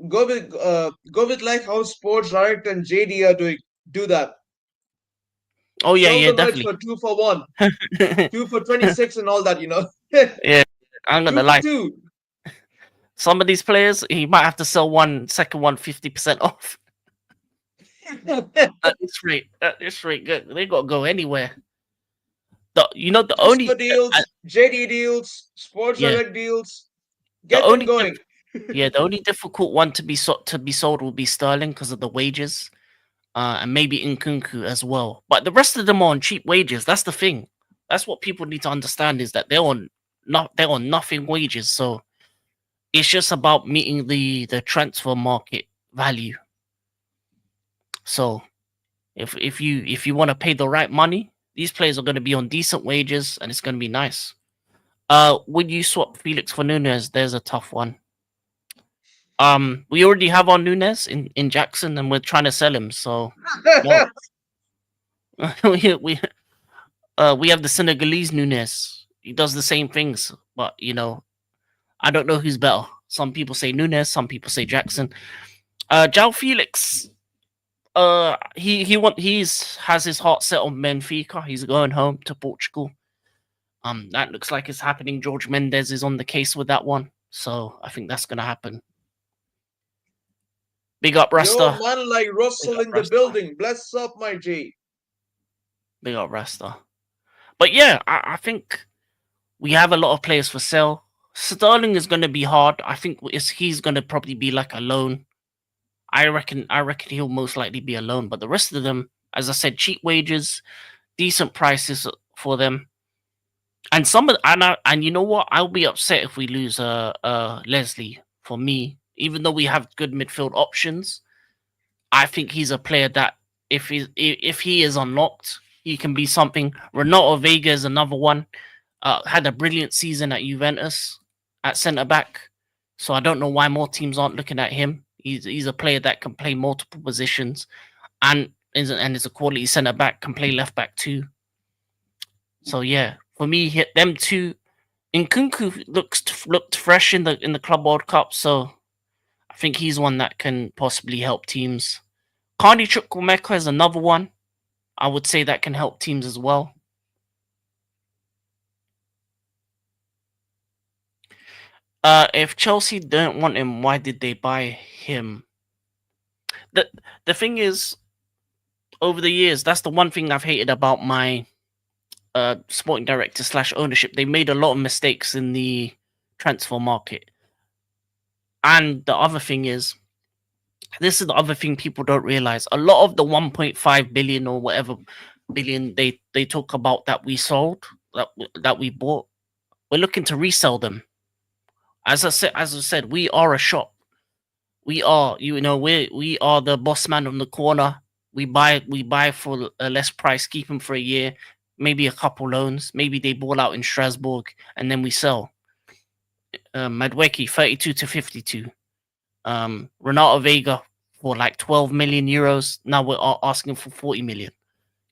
B: go with like how Sports Direct and JD are doing. Do that.
A: Oh yeah,
B: Sell
A: yeah,
B: the merch
A: definitely.
B: for 2 for 1, 2 for 26 and all that,
A: Yeah, I'm
B: two
A: gonna
B: for
A: lie.
B: two.
A: Some of these players, he might have to sell one second one 50% off. At this rate, good. They got to go anywhere. The
B: Tesco
A: only
B: deals, JD deals, Sports
A: yeah,
B: Direct deals.
A: the
B: Get them
A: only
B: going.
A: the only difficult one to be sold will be Sterling because of the wages, and maybe Nkunku as well. But the rest of them are on cheap wages. That's the thing. That's what people need to understand is that they're on nothing wages. So it's just about meeting the transfer market value. So if you want to pay the right money, these players are going to be on decent wages and it's going to be nice. Would you swap Felix for Nunez? There's a tough one. We already have our Nunez in Jackson, and we're trying to sell him. So, no, we have the Senegalese Nunez. He does the same things, but I don't know who's better. Some people say Nunez, some people say Jackson. Jao Felix. He's has his heart set on Benfica. He's going home to Portugal. That looks like it's happening. George Mendes is on the case with that one, so I think that's gonna happen. Big up,
B: Yo,
A: Rasta.
B: man, like
A: Big
B: Russell
A: up,
B: in the
A: Rasta.
B: building. Bless up, my G.
A: Big up, Rasta. But yeah, I think we have a lot of players for sale. Sterling is going to be hard. I think he's going to probably be like a loan. I reckon he'll most likely be a loan. But the rest of them, as I said, cheap wages, decent prices for them, and and you know what? I'll be upset if we lose Leslie. For me, even though we have good midfield options, I think he's a player that if he is unlocked, he can be something. Renato Vega is another one. Had a brilliant season at Juventus at centre back. So I don't know why more teams aren't looking at him. He's a player that can play multiple positions and is a quality centre back, can play left back too. So yeah, for me, hit them two. Nkunku looked fresh in the Club World Cup, so I think he's one that can possibly help teams. Carney Chukwuemeka is another one. I would say that can help teams as well. If Chelsea don't want him, why did they buy him? The thing is, over the years, that's the one thing I've hated about my sporting director / ownership. They made a lot of mistakes in the transfer market. And the other thing is, this is the other thing people don't realize. A lot of the 1.5 billion or whatever billion they talk about that we sold, that we bought, we're looking to resell them. As I said, we are a shop. We are, we are the boss man on the corner. We buy for a less price, keep them for a year, maybe a couple loans. Maybe they ball out in Strasbourg, and then we sell. Madweki 32 to 52. Renato Vega for like 12 million euros. Now we're asking for 40 million.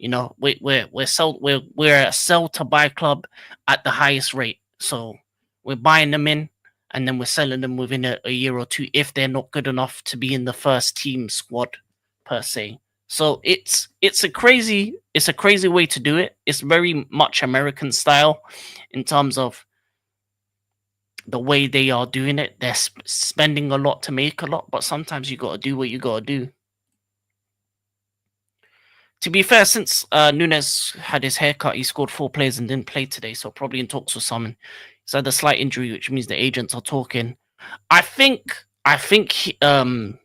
A: We're a sell to buy club at the highest rate. So we're buying them in, and then we're selling them within a year or two if they're not good enough to be in the first team squad per se. So it's a crazy way to do it. It's very much American style in terms of the way they are doing it. They're spending a lot to make a lot, but sometimes you got to do what you got to do. To be fair, since Nunes had his haircut, he scored 4 players and didn't play today, so probably in talks with someone. He's had a slight injury, which means the agents are talking. I think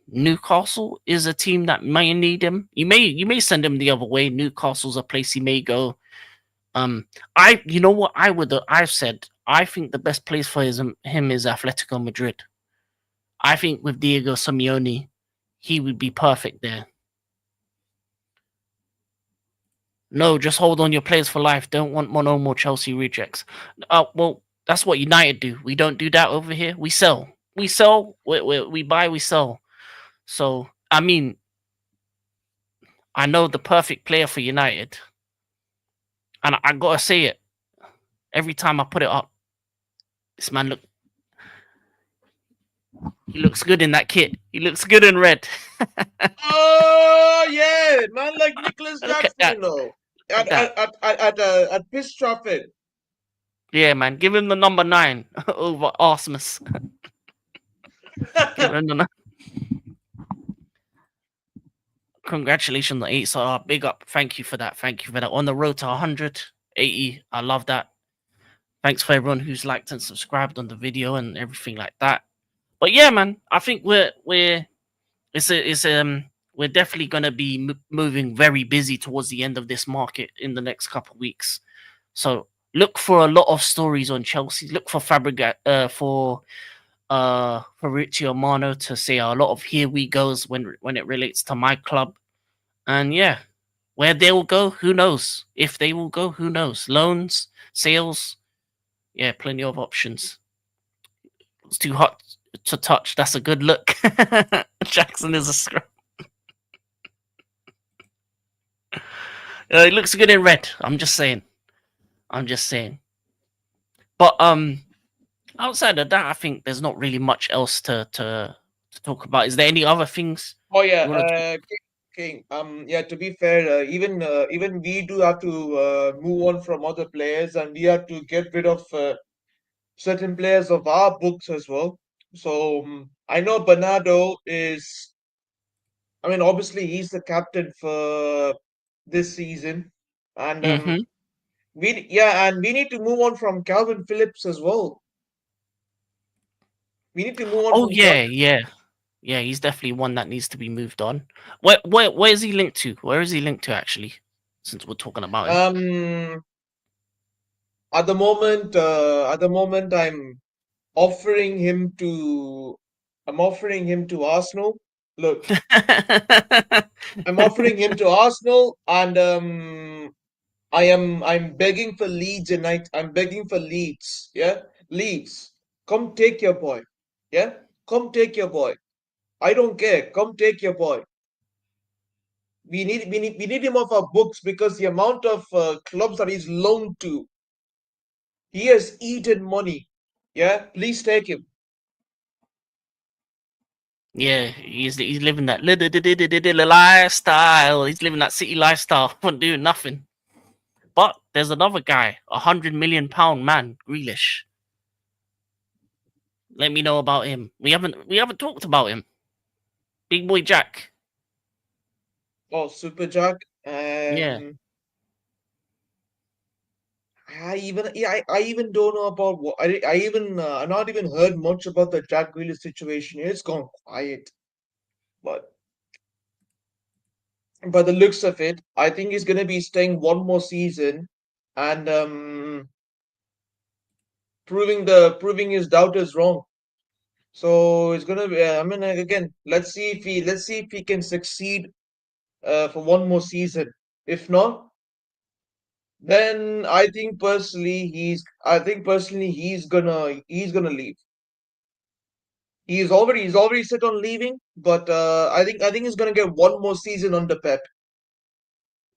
A: Newcastle is a team that may need him. You may send him the other way. Newcastle's a place he may go. You know what I've said. I think the best place for him is Atletico Madrid. I think with Diego Simeone, he would be perfect there. No, just hold on your players for life. Don't want no more Chelsea rejects. Well, that's what United do. We don't do that over here. We sell. We buy, we sell. So, I mean, I know the perfect player for United. And I gotta say it. Every time I put it up, this man he looks good in that kit. He looks good in red.
B: Oh yeah, man, like Nicholas
A: Look
B: Jackson,
A: at
B: you know,
A: that.
B: at Piss Trafford.
A: Yeah, man. Give him the number 9 over Arsemus. Give him the Congratulations on 8. So big up. Thank you for that. Thank you for that. On the road to 180. I love that. Thanks for everyone who's liked and subscribed on the video and everything like that. But yeah, man, I think we're definitely gonna be moving very busy towards the end of this market in the next couple of weeks. So look for a lot of stories on Chelsea. Look for for Fabrizio Romano to say a lot of here we goes when it relates to my club. And yeah, where they will go, who knows? If they will go, who knows? Loans, sales, Yeah, plenty of options. It's too hot to touch. That's a good look. Jackson is a scrub. It looks good in red. I'm just saying. I'm just saying. But outside of that, I think there's not really much else to talk about. Is there any other things
B: Oh yeah,
A: you want to?
B: King. Yeah. To be fair, even we do have to move on from other players, and we have to get rid of certain players of our books as well. So I know Bernardo is. I mean, obviously he's the captain for this season, and
A: Mm-hmm.
B: and we need to move on from Calvin Phillips as well. We need to move on
A: Oh
B: from Calvin.
A: yeah, yeah, yeah. He's definitely one that needs to be moved on. Where is he linked to? Where is he linked to actually? Since we're talking about him.
B: Um, at the moment, offering him to, I'm offering him to Arsenal. Look, I'm offering him to Arsenal, and I'm begging for Leeds United. I'm begging for Leeds. Yeah, Leeds, come take your boy. Yeah, come take your boy. I don't care. Come take your boy. We need him off our books because the amount of clubs that he's loaned to, he has eaten money. Yeah, please take him.
A: Yeah, he's living that lifestyle. He's living that city lifestyle, doing nothing. But there's another guy, £100 million man, Grealish. Let me know about him. We haven't talked about him. Big boy Jack.
B: Oh, Super Jack.
A: Yeah.
B: I even don't know about what I not even heard much about the Jack Grealish situation. It's gone quiet, but by the looks of it, I think he's gonna be staying one more season and proving his doubters wrong. So it's gonna be. I mean, again, let's see if he can succeed for one more season. If not, then I think personally he's gonna leave. He's already set on leaving, but I think he's gonna get one more season under Pep.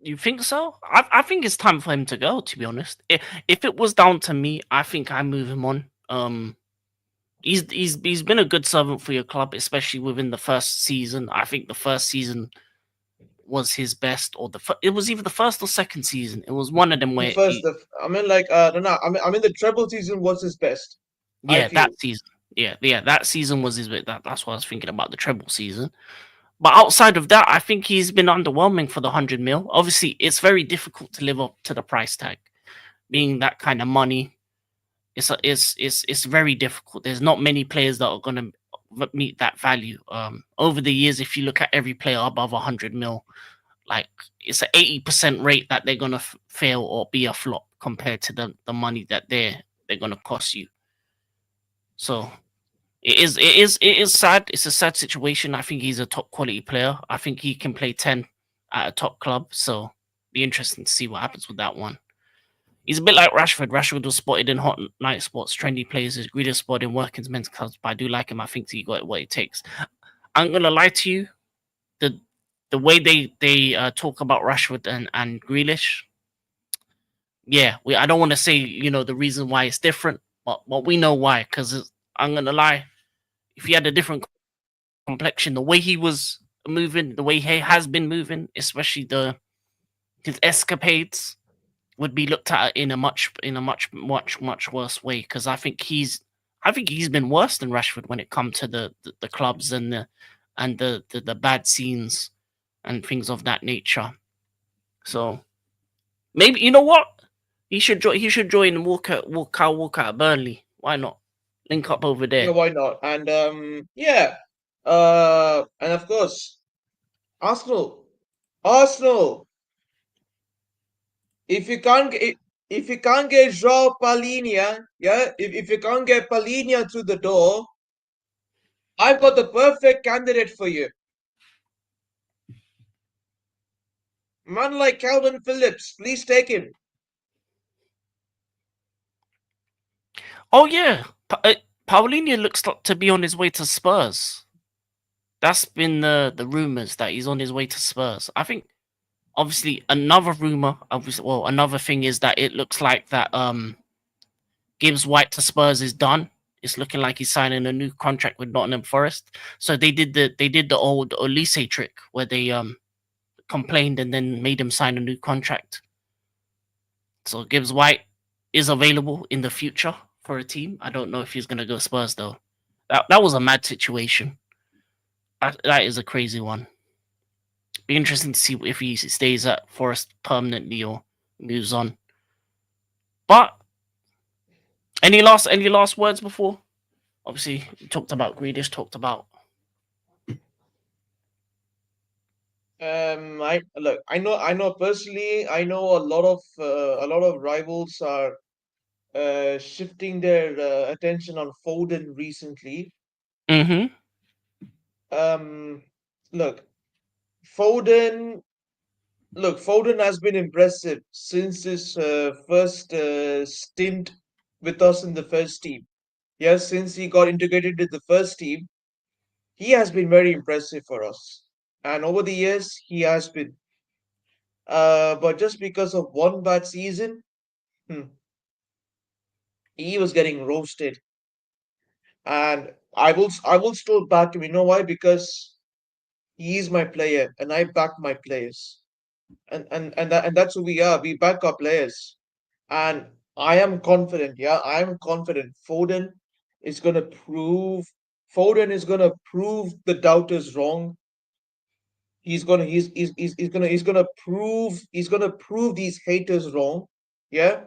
A: You think so? I think it's time for him to go, to be honest. If it was down to me, I think I move him on. He's been a good servant for your club, especially within the first season. I think the first season was his best, or it was either the first or second season. It was one of them
B: The
A: where
B: first, I mean, like no, no, I mean the treble season was his best. I
A: yeah,
B: feel.
A: that season. Yeah, that season was his bit. That's what I was thinking about, the treble season. But outside of that, I think he's been underwhelming for the 100 mil. Obviously, it's very difficult to live up to the price tag. Being that kind of money, it's very difficult. There's not many players that are gonna meet that value. Over the years, if you look at every player above 100 mil, like it's an 80% rate that they're gonna fail or be a flop compared to the money that they're gonna cost you. So it is sad. It's a sad situation. I think he's a top quality player. I think he can play 10 at a top club. So be interesting to see what happens with that one. He's a bit like Rashford. Rashford was spotted in hot night spots, trendy places, greedy spotted in working's men's clubs. But I do like him. I think he got what it takes. I'm gonna lie to you. The the way they talk about Rashford and Grealish, yeah, I don't want to say the reason why it's different, but we know why. Because I'm gonna lie, if he had a different complexion, the way he was moving, the way he has been moving, especially the his escapades, would be looked at in a much worse way. Because I think he's been worse than Rashford when it comes to the clubs and the bad scenes and things of that nature. So maybe you know what he should join Walker at Burnley. Why not link up over
B: Yeah,
A: there?
B: why not? And yeah, and of course, Arsenal, Arsenal. If you can't get if you can't get Joao Palhinha, yeah, if you can't get Palhinha through the door, I've got the perfect candidate for you. Man like Calvin Phillips, please take him.
A: Oh yeah, Paulinho looks like to be on his way to Spurs. That's been the rumors that he's on his way to Spurs. I think obviously another rumor, obviously, well, another thing is that it looks like that Gibbs White to Spurs is done. It's looking like he's signing a new contract with Nottingham Forest. So they did the old Olise trick where they complained and then made him sign a new contract. So Gibbs White is available in the future for a team. I don't know if he's gonna go Spurs though. That was a mad situation. That is a crazy one. Be interesting to see if he stays at Forest permanently or moves on. But any last words before? Obviously, we talked about Greedish, talked about.
B: I look. I know personally. I know a lot of rivals are shifting their attention on Foden recently.
A: Mm-hmm.
B: Um, look, Foden. Look, Foden has been impressive since his first stint with us in the first team. Yes, since he got integrated with the first team, he has been very impressive for us. And over the years, he has been. But just because of one bad season, hmm, he was getting roasted. And I will still back him. You know why? Because he is my player, and I back my players. And that's who we are. We back our players. And I am confident, yeah, I am confident is gonna prove Foden is gonna prove the doubters wrong. He's gonna prove these haters wrong. Yeah.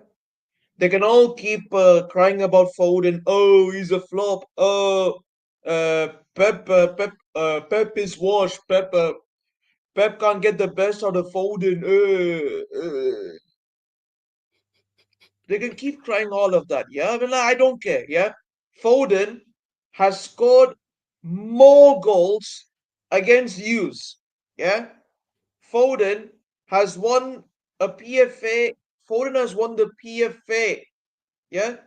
B: They can all keep crying about Foden. Oh, he's a flop. Oh, Pep is washed. Pep can't get the best out of Foden. They can keep crying all of that. Yeah, I mean, I don't care. Yeah, Foden has scored more goals against yous. Yeah, Foden has won a PFA. Foden has won the PFA. Yeah,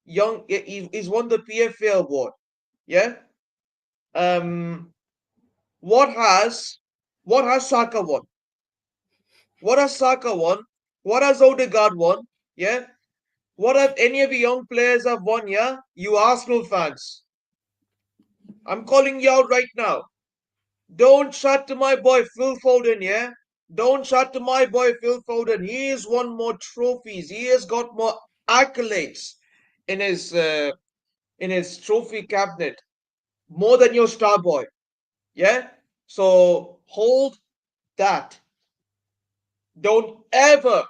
B: he's won the PFA award. Yeah. Um, what has what has Saka won? What has Saka won? What has Odegaard won? Yeah. What have any of the young players have won? Yeah, you Arsenal fans. I'm calling you out right now. Don't chat to my boy Phil Foden. Yeah. Don't chat to my boy Phil Foden. He has won more trophies. He has got more accolades in his trophy cabinet, more than your star boy. Yeah? So hold that. Don't ever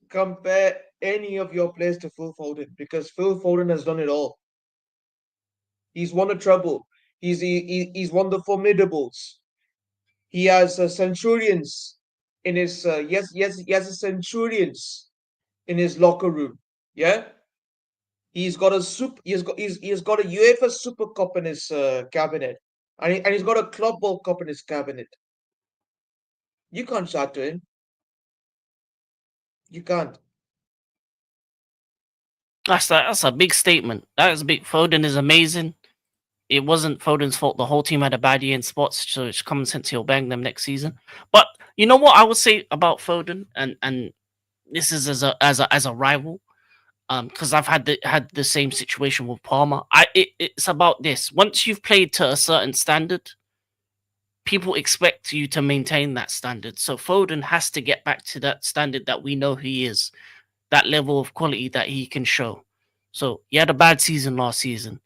B: compare any of your players to Phil Foden because Phil Foden has done it all. He's won a treble. He's won the formidables. He has centurions in his yes he has a centurions in his locker room. Yeah, he's got a UEFA Super Cup in his cabinet, and he's got a Club World Cup in his cabinet. You can't chat to him. You can't.
A: That's a big statement. That is big. Foden is amazing. It wasn't Foden's fault. The whole team had a bad year in spots, so it's common sense he'll bang them next season. But you know what I would say about Foden, and this is as a rival, because I've had the same situation with Palmer. It's about this. Once you've played to a certain standard, people expect you to maintain that standard. So Foden has to get back to that standard that we know he is, that level of quality that he can show. So he had a bad season last season.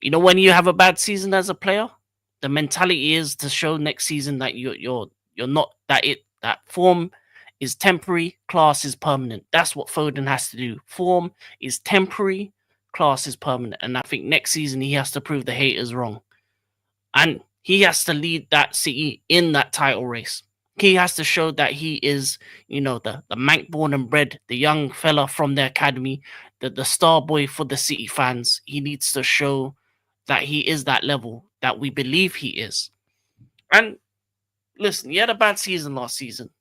A: You know, when you have a bad season as a player, the mentality is to show next season that you're not that form is temporary, class is permanent. That's what Foden has to do. Form is temporary, class is permanent. And I think next season he has to prove the haters wrong. And he has to lead that City in that title race. He has to show that he is, the Manc born and bred, the young fella from the academy, the star boy for the City fans. He needs to show that he is that level that we believe he is. And listen, he had a bad season last season.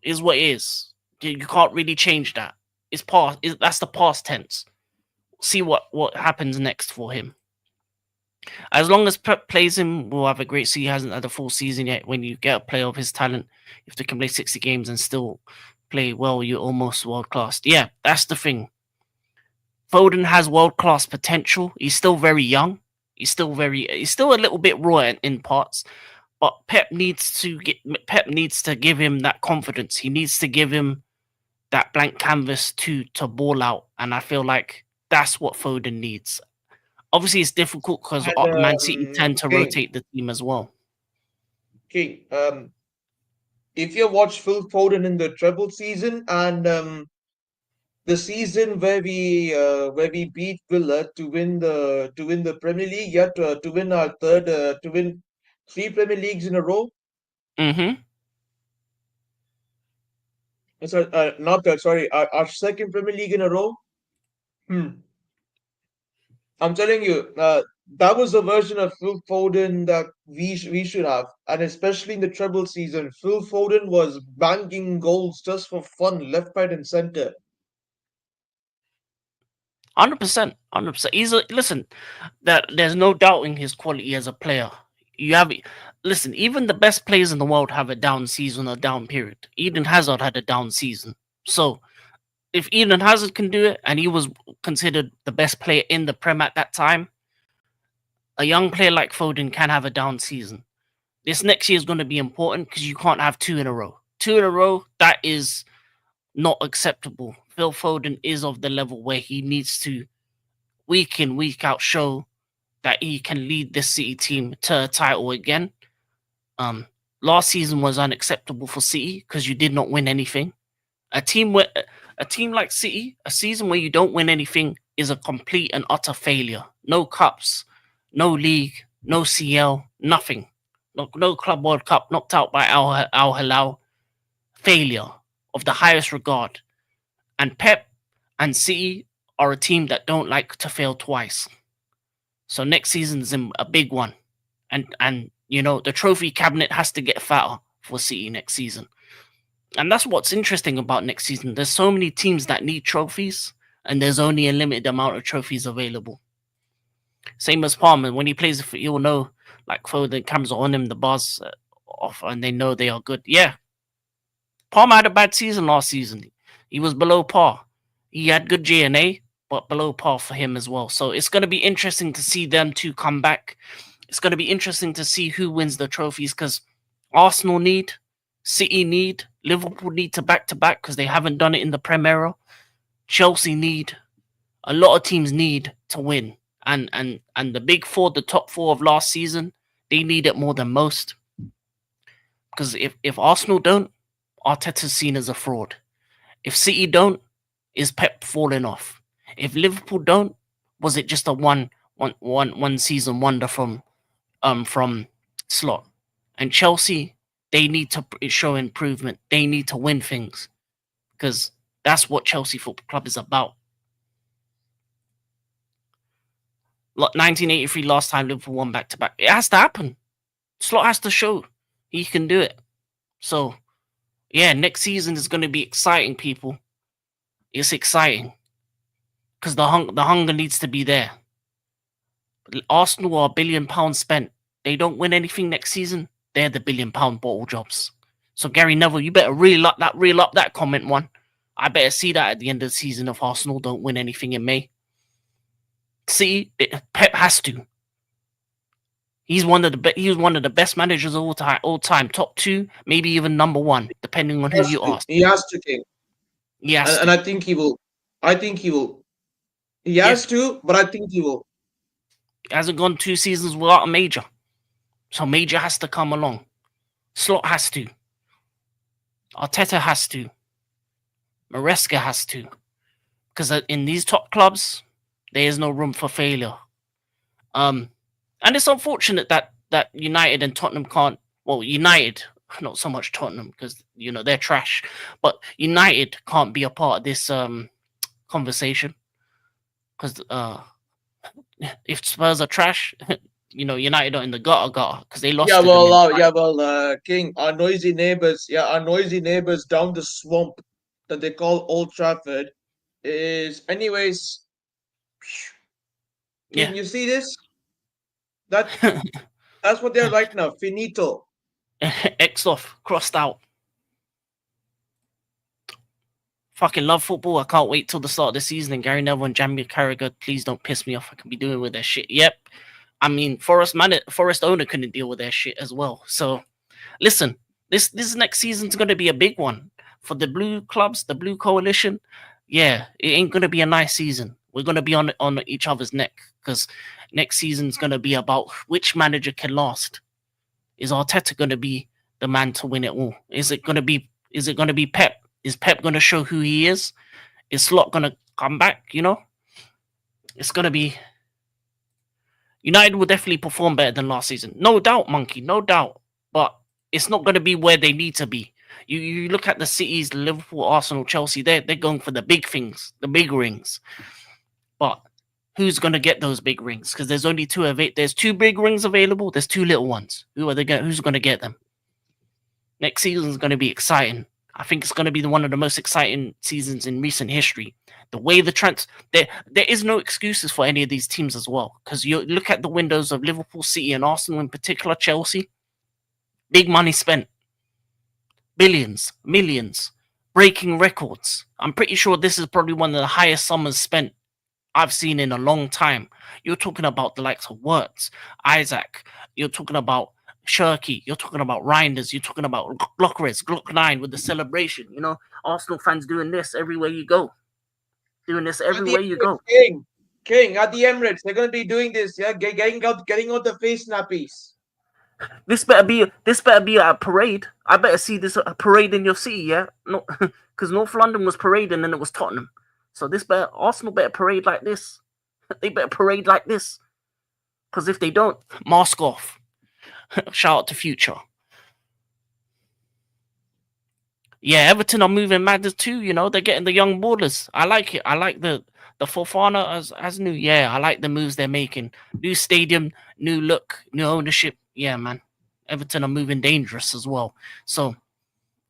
A: Is what it is. You can't really change that. It's past. That's the past tense. see what happens next for him. As long as Pep plays him, we'll have a great season. He hasn't had a full season yet. When you get a player of his talent, if they can play 60 games and still play well, you're almost world class. Yeah, that's the thing. Foden has world class potential. He's still very young. He's still a little bit raw in parts. But Pep needs to give him that confidence. He needs to give him that blank canvas to ball out. And I feel like that's what Foden needs. Obviously, it's difficult because
B: And
A: Man City tend to
B: King,
A: rotate the team as well.
B: King, if you watch Phil Foden in the treble season and the season where we beat Villa to win the Premier League, yeah, to win our third to win three Premier Leagues in a row.
A: Mm-hmm.
B: Sorry, not third, sorry, our second Premier League in a row. Hmm. I'm telling you, that was the version of Phil Foden that we should have, and especially in the treble season, Phil Foden was banking goals just for fun, left, right, and center.
A: 100%. 100%. Listen, that there's no doubting his quality as a player. You have Listen, even the best players in the world have a down season or down period. Eden Hazard had a down season. So if Eden Hazard can do it and he was considered the best player in the Prem at that time, a young player like Foden can have a down season. This next year is going to be important because you can't have two in a row. Two in a row, that is not acceptable. Phil Foden is of the level where he needs to week in, week out show that he can lead this City team to a title again. Um, Last season was unacceptable for City because you did not win anything. A team where a team like City, a season where you don't win anything is a complete and utter failure. No cups, no league, no CL, nothing. No Club World Cup, knocked out by Al Hilal. Failure of the highest regard. And Pep and City are a team that don't like to fail twice. So next season's a big one. And you know, the trophy cabinet has to get fatter for City next season. And that's what's interesting about next season. There's so many teams that need trophies, and there's only a limited amount of trophies available. Same as Palmer. When he plays, you'll know, like, Foden cameras are on him, the bars off, and they know they are good. Yeah, Palmer had a bad season last season. He was below par. He had good GNA, but below par for him as well. So it's going to be interesting to see them two come back. It's going to be interesting to see who wins the trophies because Arsenal need, City need, Liverpool need to back because they haven't done it in the Prem era. Chelsea need, a lot of teams need to win. And the big four, the top four of last season, they need it more than most. Because if Arsenal don't, Arteta's seen as a fraud. If City don't, is Pep falling off? If Liverpool don't, was it just a one season wonder from Slot? And Chelsea, they need to show improvement. They need to win things because that's what Chelsea Football Club is about. 1983, last time Liverpool won back to back. It has to happen. Slot has to show he can do it. So, yeah, next season is going to be exciting, people. It's exciting because the hunger needs to be there. Arsenal are £1 billion spent. They don't win anything next season. They're the £1 billion bottle jobs. So Gary Neville, you better reel up that comment one. I better see that at the end of the season if Arsenal don't win anything in May. See, Pep has to. He's one of the best managers of all time, top two, maybe even number one, depending on who you ask.
B: He has to, King.
A: He has
B: And
A: to.
B: I think he will. I think he will. He
A: Yeah,
B: has to, but I think he will.
A: hasn't gone 2 seasons without a major, so major has to come along. Slot has to. Arteta has to. Maresca has to. Because in these top clubs, there is no room for failure. And it's unfortunate that United and Tottenham can't. Well, United, not so much Tottenham because you know they're trash, but United can't be a part of this conversation because if Spurs are trash, you know United are in the gutter because they lost to them in.
B: King, our noisy neighbors down the swamp that they call Old Trafford is, anyways.
A: Yeah.
B: King, you see this? That that's what they're right now. Finito.
A: X off, crossed out. Fucking love football. I can't wait till the start of the season. And Gary Neville and Jamie Carragher, please don't piss me off. I can be doing with their shit. Yep. I mean, Forest owner couldn't deal with their shit as well. So listen, this next season's gonna be a big one for the blue clubs, the blue coalition. Yeah, it ain't gonna be a nice season. We're gonna be on each other's neck because next season's gonna be about which manager can last. Is Arteta gonna be the man to win it all? Is it gonna be Pep? Is Pep gonna show who he is? Is Slot gonna come back? It's gonna be United will definitely perform better than last season. No doubt, Monkey, no doubt. But it's not going to be where they need to be. You look at the cities, Liverpool, Arsenal, Chelsea, they're going for the big things, the big rings. But who's going to get those big rings? Because there's only two of it. There's two big rings available. There's two little ones. Who's going to get them? Next season is going to be exciting. I think it's going to be one of the most exciting seasons in recent history. The way there is no excuses for any of these teams as well. Because you look at the windows of Liverpool, City, and Arsenal in particular, Chelsea, big money spent, billions, millions, breaking records. I'm pretty sure this is probably one of the highest summers spent I've seen in a long time. You're talking about the likes of Wirtz, Isaac. You're talking about Shirky. You're talking about Reinders. You're talking about Glock 9 with the celebration. Arsenal fans doing this everywhere you go. Doing this
B: At the
A: everywhere you
B: Emirates,
A: go.
B: King, at the Emirates, they're gonna be doing this, yeah, getting out the face nappies.
A: This better be a parade. I better see this a parade in your city, yeah. No, because North London was parading and it was Tottenham. So Arsenal better parade like this. They better parade like this. Because if they don't, mask off. Shout out to Future. Yeah, Everton are moving mad too. They're getting the young ballers. I like it. I like the Fofana as new. Yeah, I like the moves they're making. New stadium, new look, new ownership. Yeah, man. Everton are moving dangerous as well. So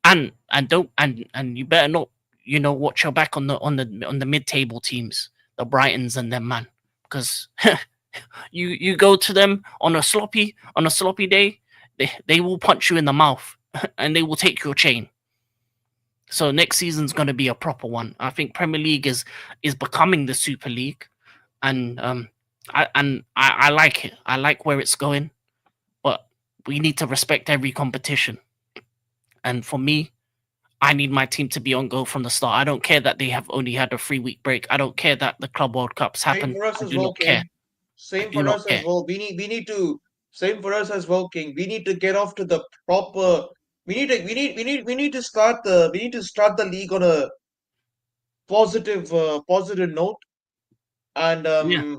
A: and don't and you better not watch your back on the mid table teams, the Brightons and them, man, because you go to them on a sloppy day, they will punch you in the mouth and they will take your chain. So next season's going to be a proper one. I think Premier League is becoming the Super League, and I like it. I like where it's going, but we need to respect every competition. And for me, I need my team to be on go from the start. I don't care that they have only had a 3-week break. I don't care that the Club World Cups
B: Same
A: happen.
B: for us
A: I
B: as
A: do
B: well,
A: not care.
B: King.
A: I
B: Same
A: do
B: for
A: not
B: us as
A: care.
B: well. We need to. Same for us as well, King. We need to get off to the proper. We need to start the league on a positive note, and
A: Yeah.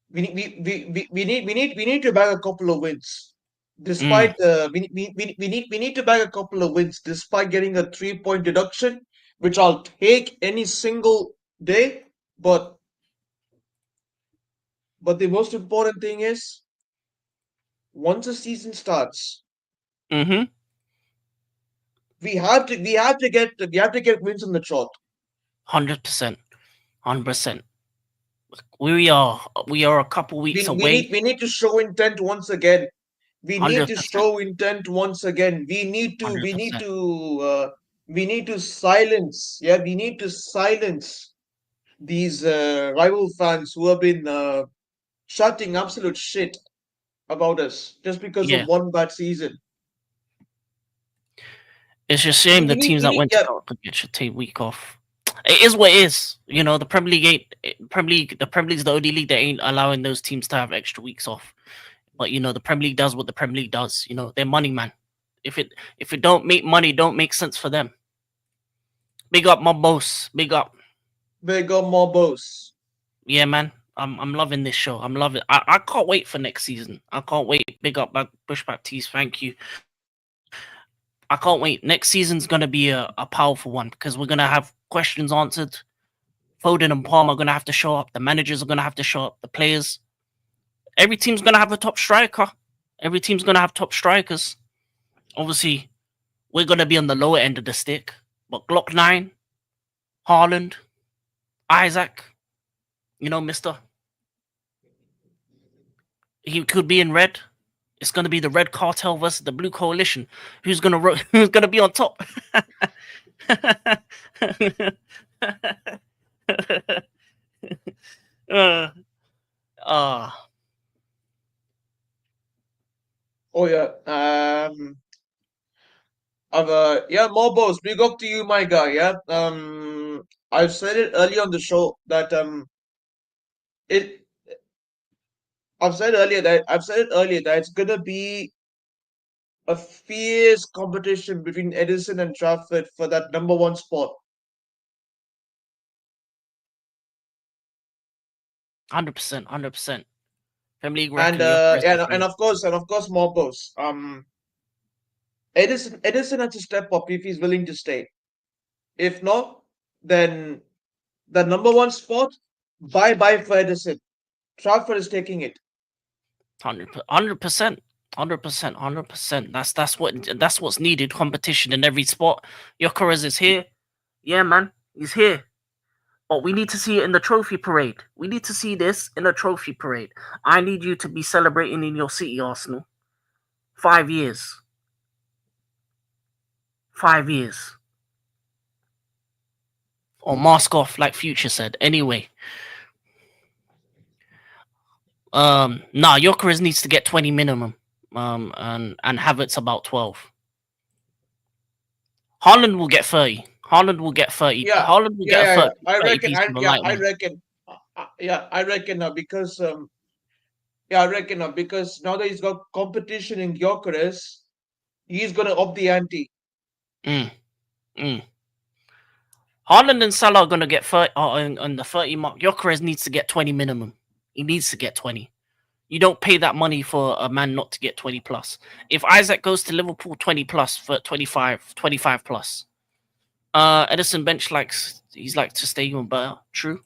B: we need to bag a couple of wins.
A: Mm.
B: Despite we need to bag a couple of wins despite getting a 3-point deduction, which I'll take any single day. But the most important thing is once the season starts,
A: Mm-hmm.
B: we have to get wins on the trot.
A: 100%. 100%. We are a couple weeks
B: We, we
A: away.
B: need we need to show intent once again. We need to
A: 100%.
B: show intent once again. We need to we need
A: 100%.
B: to we need to silence. Yeah, we need to silence these rival fans who have been shouting absolute shit about us just because of
A: Yeah.
B: one bad season.
A: It's just a
B: We,
A: shame
B: we
A: the
B: need
A: teams
B: we
A: that
B: need
A: went to
B: yeah,
A: Celtic should take week off. It is what it is. The Premier League the Premier League's the only league that ain't allowing those teams to have extra weeks off. But the Premier League does what the Premier League does. They're money man. If it don't make money, don't make sense for them. Big up my boss. Big up.
B: bigger mobos.
A: Yeah, man. I'm loving this show. I'm loving. I can't wait for next season. I can't wait. Big up, Bush Baptiste. Thank you. I can't wait. Next season's gonna be a powerful one because we're gonna have questions answered. Foden and Palmer are gonna have to show up. The managers are gonna have to show up. The players. Every team's gonna have a top striker. Every team's gonna have top strikers. Obviously, we're gonna be on the lower end of the stick. But Glock 9, Haaland, Isaac, Mister. He could be in red. It's gonna be the red cartel versus the blue coalition. Who's gonna be on top? uh, uh,
B: Oh yeah. Yeah, Mobos, big up to you, my guy. Yeah. I've said it earlier on the show that it. I've said it earlier that it's gonna be a fierce competition between Edison and Trafford for that number one spot.
A: 100%, 100%. Premier League
B: And
A: reckon Jokeris
B: yeah,
A: is
B: and
A: here.
B: of course, Mobos. Edison has to step up if he's willing to stay. If not, then the number one spot, bye bye for Edison. Trafford is taking it.
A: 100%, 100%, 100%. That's what's needed. Competition in every spot. Jokeris is here. Yeah, man, he's here. But we need to see it in the trophy parade. We need to see this in a trophy parade. I need you to be celebrating in your city, Arsenal. 5 years. 5 years. Or mask off, like Future said. Anyway, nah, Jokeris needs to get 20 minimum. And Havertz about 12. Haaland will get 30. Haaland will get 30.
B: Yeah,
A: Haaland will
B: yeah,
A: get a
B: yeah, yeah.
A: 30,
B: I
A: 30
B: reckon.
A: piece from the light
B: I
A: one.
B: reckon. Yeah, I reckon because yeah, I reckon because now that he's got competition in Gyökeres, he's gonna up the ante.
A: Mm, mm. Haaland and Salah are going to get 30 on the 30 mark. Jokeres needs to get 20 minimum. He needs to get 20. You don't pay that money for a man not to get 20 plus. If Isaac goes to Liverpool, 20 plus for 25 plus. Edison bench he's like to stay on better. True.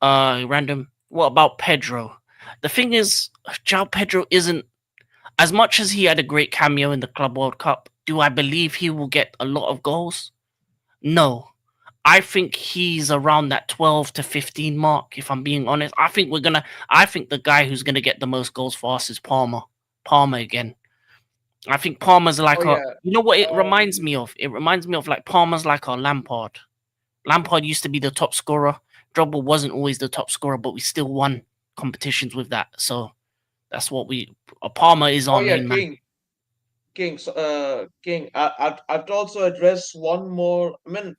A: Random. What about Pedro? The thing is, João Pedro isn't as much as he had a great cameo in the Club World Cup. Do I believe he will get a lot of goals? No. I think he's around that 12 to 15 mark, if I'm being honest. I think the guy who's gonna get the most goals for us is Palmer. Palmer again. I think Palmer's
B: Oh
A: like
B: yeah.
A: you know what it reminds
B: Um.
A: me of? It reminds me of like Palmer's like our Lampard. Lampard used to be the top scorer. Drogba wasn't always the top scorer, but we still won competitions with that. So that's what Palmer is
B: Oh
A: our
B: yeah,
A: main man.
B: King. So, King. I've to also address one more. I mean,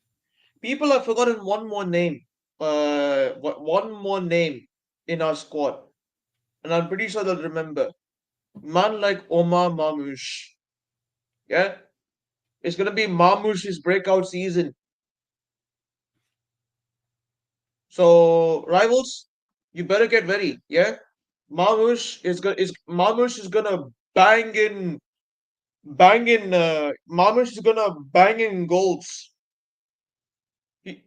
B: people have forgotten one more name. One more name in our squad, and I'm pretty sure they'll remember. Man like Omar Mamouche. Yeah, it's gonna be Mamouche's breakout season. So rivals, you better get ready. Yeah, Mamouche is gonna Mamouche is gonna bang in goals. He,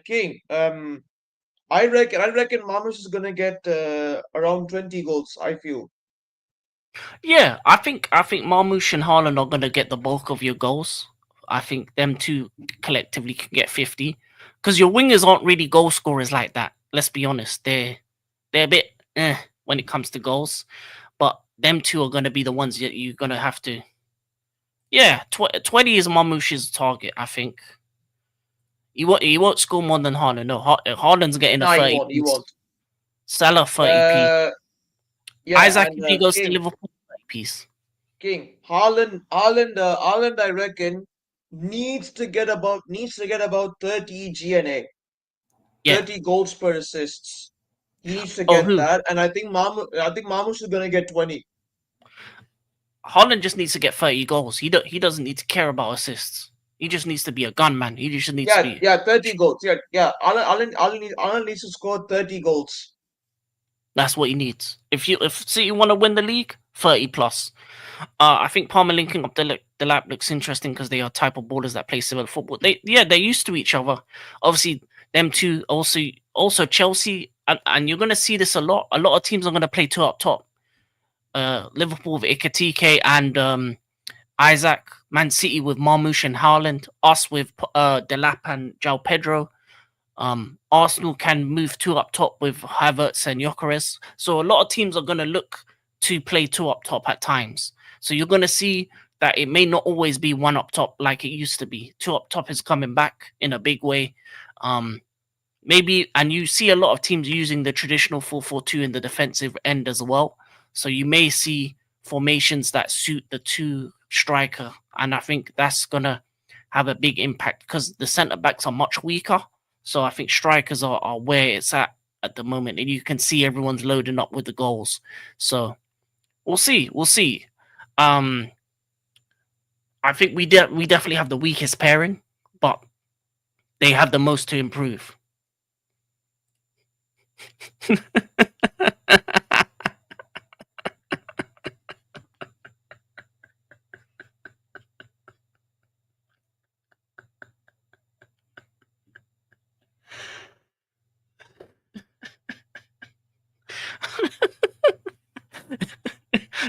B: King. I reckon Mamouche is gonna get around 20 goals. I feel.
A: Yeah, I think Marmoush and Haaland are gonna get the bulk of your goals. I think them two collectively can get 50. Because your wingers aren't really goal scorers like that. Let's be honest. They're a bit when it comes to goals. But them two are gonna be the ones that you're gonna have to. Yeah, 20 is Marmoush's target, I think. He won't score more than Haaland. No, Haaland's getting a
B: No, he
A: 30
B: won't. He
A: piece.
B: won't.
A: Salah 30 piece.
B: Uh, yeah,
A: Isaac
B: and
A: if he goes to
B: King.
A: Liverpool 30 piece.
B: Haaland, I reckon needs to get about 30 GNA,
A: Yeah.
B: 30 goals per assists. He needs to
A: Oh
B: get
A: who?
B: that, and I think Mamouche is gonna get 20.
A: Holland just needs to get 30 goals. He doesn't need to care about assists. He just needs to be a gunman. He just needs to
B: Yeah,
A: be.
B: yeah, 30 goals. Yeah, yeah. Alan needs to score 30 goals.
A: That's what he needs. If City want to win the league, 30 plus. I think Palmer linking up the lap looks interesting because they are type of ballers that play similar football. They're used to each other. Obviously, them two also Chelsea and you're gonna see this a lot. A lot of teams are gonna play two up top. Liverpool with Ikatike and Isaac, Man City with Marmoush and Haaland, us with Delap and João Pedro. Arsenal can move two up top with Havertz and Gyökeres. So a lot of teams are going to look to play two up top at times. So you're going to see that it may not always be one up top like it used to be. Two up top is coming back in a big way. Maybe, and you see a lot of teams using the traditional 4-4-2 in the defensive end as well. So you may see formations that suit the two striker, and I think that's gonna have a big impact because the centre backs are much weaker. So I think strikers are where it's at the moment, and you can see everyone's loading up with the goals. So we'll see, we'll see. Um, I think we definitely have the weakest pairing, but they have the most to improve.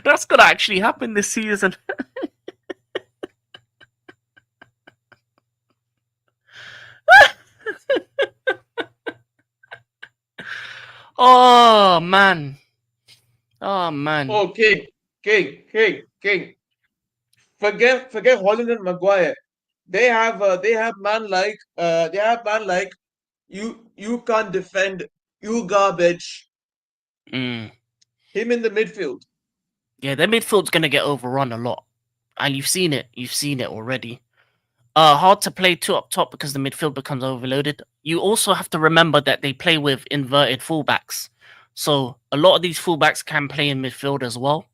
A: That's gonna actually happen this season. Oh man. Oh man.
B: Oh, King. Forget Holland and Maguire. They have man like you can't defend, you garbage.
A: Mm.
B: Him in the midfield.
A: Yeah, their midfield's gonna get overrun a lot. And you've seen it. You've seen it already. Hard to play two up top because the midfield becomes overloaded. You also have to remember that they play with inverted fullbacks. So a lot of these fullbacks can play in midfield as well.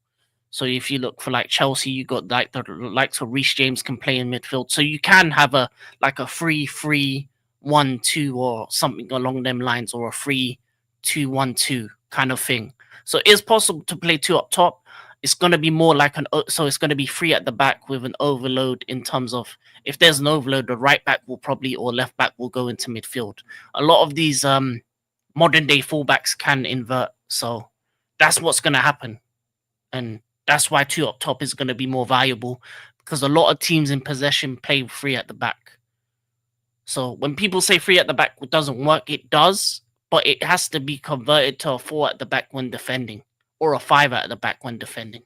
A: So if you look for like Chelsea, you got like the likes of Reece James can play in midfield. So you can have a like a 3-3-1-2 or something along them lines, or a 3-2-1-2 kind of thing. So it is possible to play two up top. It's going to be more like so it's going to be three at the back with an overload in terms of, if there's an overload, the right back will probably, or left back will go into midfield. A lot of these modern day fullbacks can invert. So that's what's going to happen. And that's why two up top is going to be more valuable, because a lot of teams in possession play three at the back. So when people say three at the back doesn't work, it does, but it has to be converted to a four at the back when defending, or a five at the back when defending.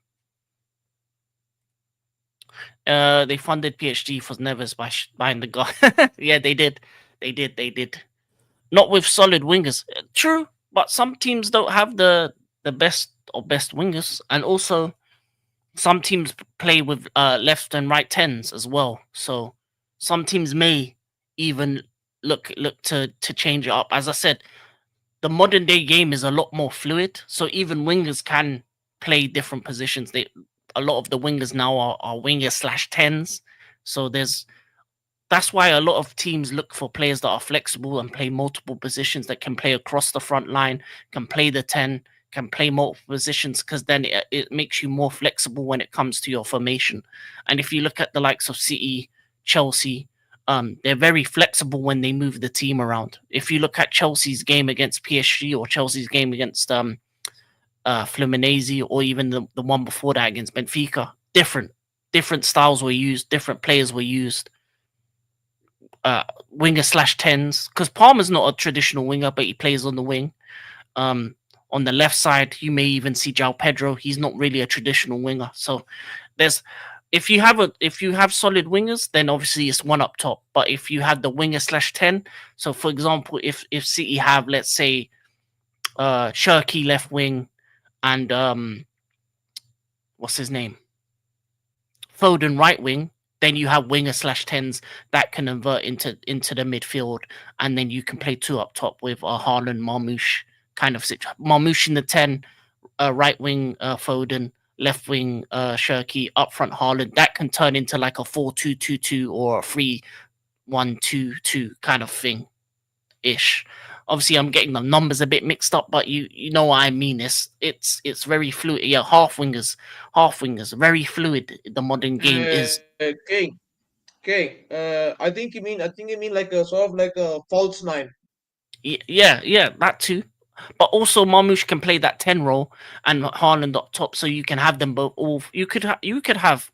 A: They funded PSG for Neves by buying the guy. Yeah, they did. They did. Not with solid wingers. True, but some teams don't have the best wingers, and also some teams play with left and right tens as well. So some teams may even look to change it up. As I said, the modern day game is a lot more fluid. So even wingers can play different positions. A lot of the wingers now are wingers slash tens. So that's why a lot of teams look for players that are flexible and play multiple positions, that can play across the front line, can play the 10, can play multiple positions, because then it makes you more flexible when it comes to your formation. And if you look at the likes of City, Chelsea, they're very flexible when they move the team around. If you look at Chelsea's game against PSG, or Chelsea's game against Fluminense, or even the one before that against Benfica, different styles were used, different players were used. Winger slash tens, because Palmer's not a traditional winger, but he plays on the wing. On the left side, you may even see João Pedro. He's not really a traditional winger. So there's, if you have solid wingers, then obviously it's one up top. But if you have the winger slash 10, so for example, if City have, let's say, Cherki left wing, and what's his name, Foden right wing, then you have winger slash tens that can invert into the midfield, and then you can play two up top with Haaland, Marmoush kind of situation. Marmoush in the 10, right wing Foden, left wing Cherki, up front Haaland. That can turn into like a 4-2-2-2 or a 3-1-2-2 kind of thing ish. Obviously, I'm getting the numbers a bit mixed up, but you know what I mean. It's very fluid. Yeah, half wingers, very fluid. The modern game is.
B: I think you mean like a sort of like a false nine.
A: Yeah, that too. But also, Marmoush can play that 10 role, and Haaland up top, so you can have them both. All you could have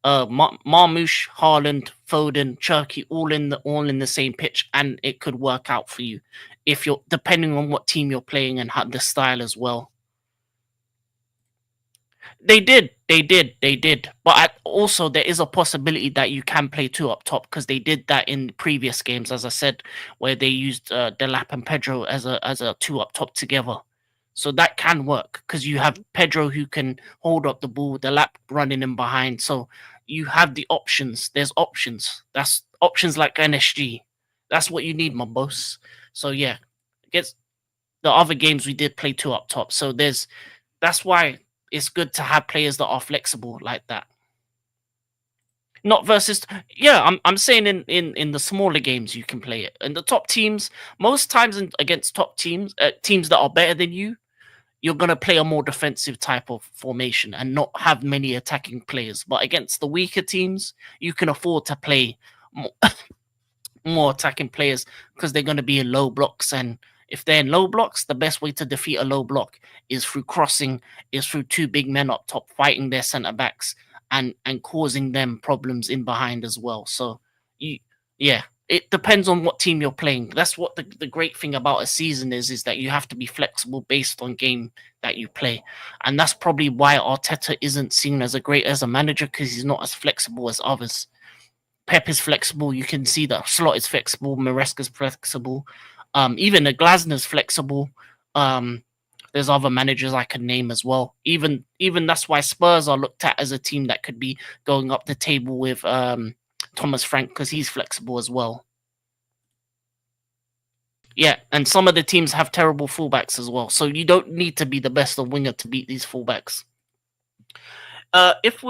A: Marmoush, Haaland, Foden, Cherky, all in the same pitch, and it could work out for you if you're depending on what team you're playing and how the style as well. They did. But also, there is a possibility that you can play two up top because they did that in previous games, as I said, where they used Delap and Pedro as a two up top together. So that can work because you have Pedro who can hold up the ball, Delap running in behind. So you have the options. There's options. That's options like NSG. That's what you need, my boss. So yeah, against the other games we did play two up top. So that's why it's good to have players that are flexible like that. Not versus, yeah. I'm saying in the smaller games you can play it. In the top teams, most times against top teams, teams that are better than you, you're gonna play a more defensive type of formation and not have many attacking players. But against the weaker teams, you can afford to play more, more attacking players because they're going to be in low blocks. And if they're in low blocks, the best way to defeat a low block is through crossing, is through two big men up top fighting their centre backs and causing them problems in behind as well. So you, yeah, it depends on what team you're playing. That's what the great thing about a season is that you have to be flexible based on game that you play. And that's probably why Arteta isn't seen as a great as a manager because he's not as flexible as others. Pep is flexible. You can see that Slot is flexible. Maresca's flexible. Even the Glasner's flexible. There's other managers I could name as well. Even that's why Spurs are looked at as a team that could be going up the table with Thomas Frank because he's flexible as well. Yeah, and some of the teams have terrible fullbacks as well. So you don't need to be the best of winger to beat these fullbacks. If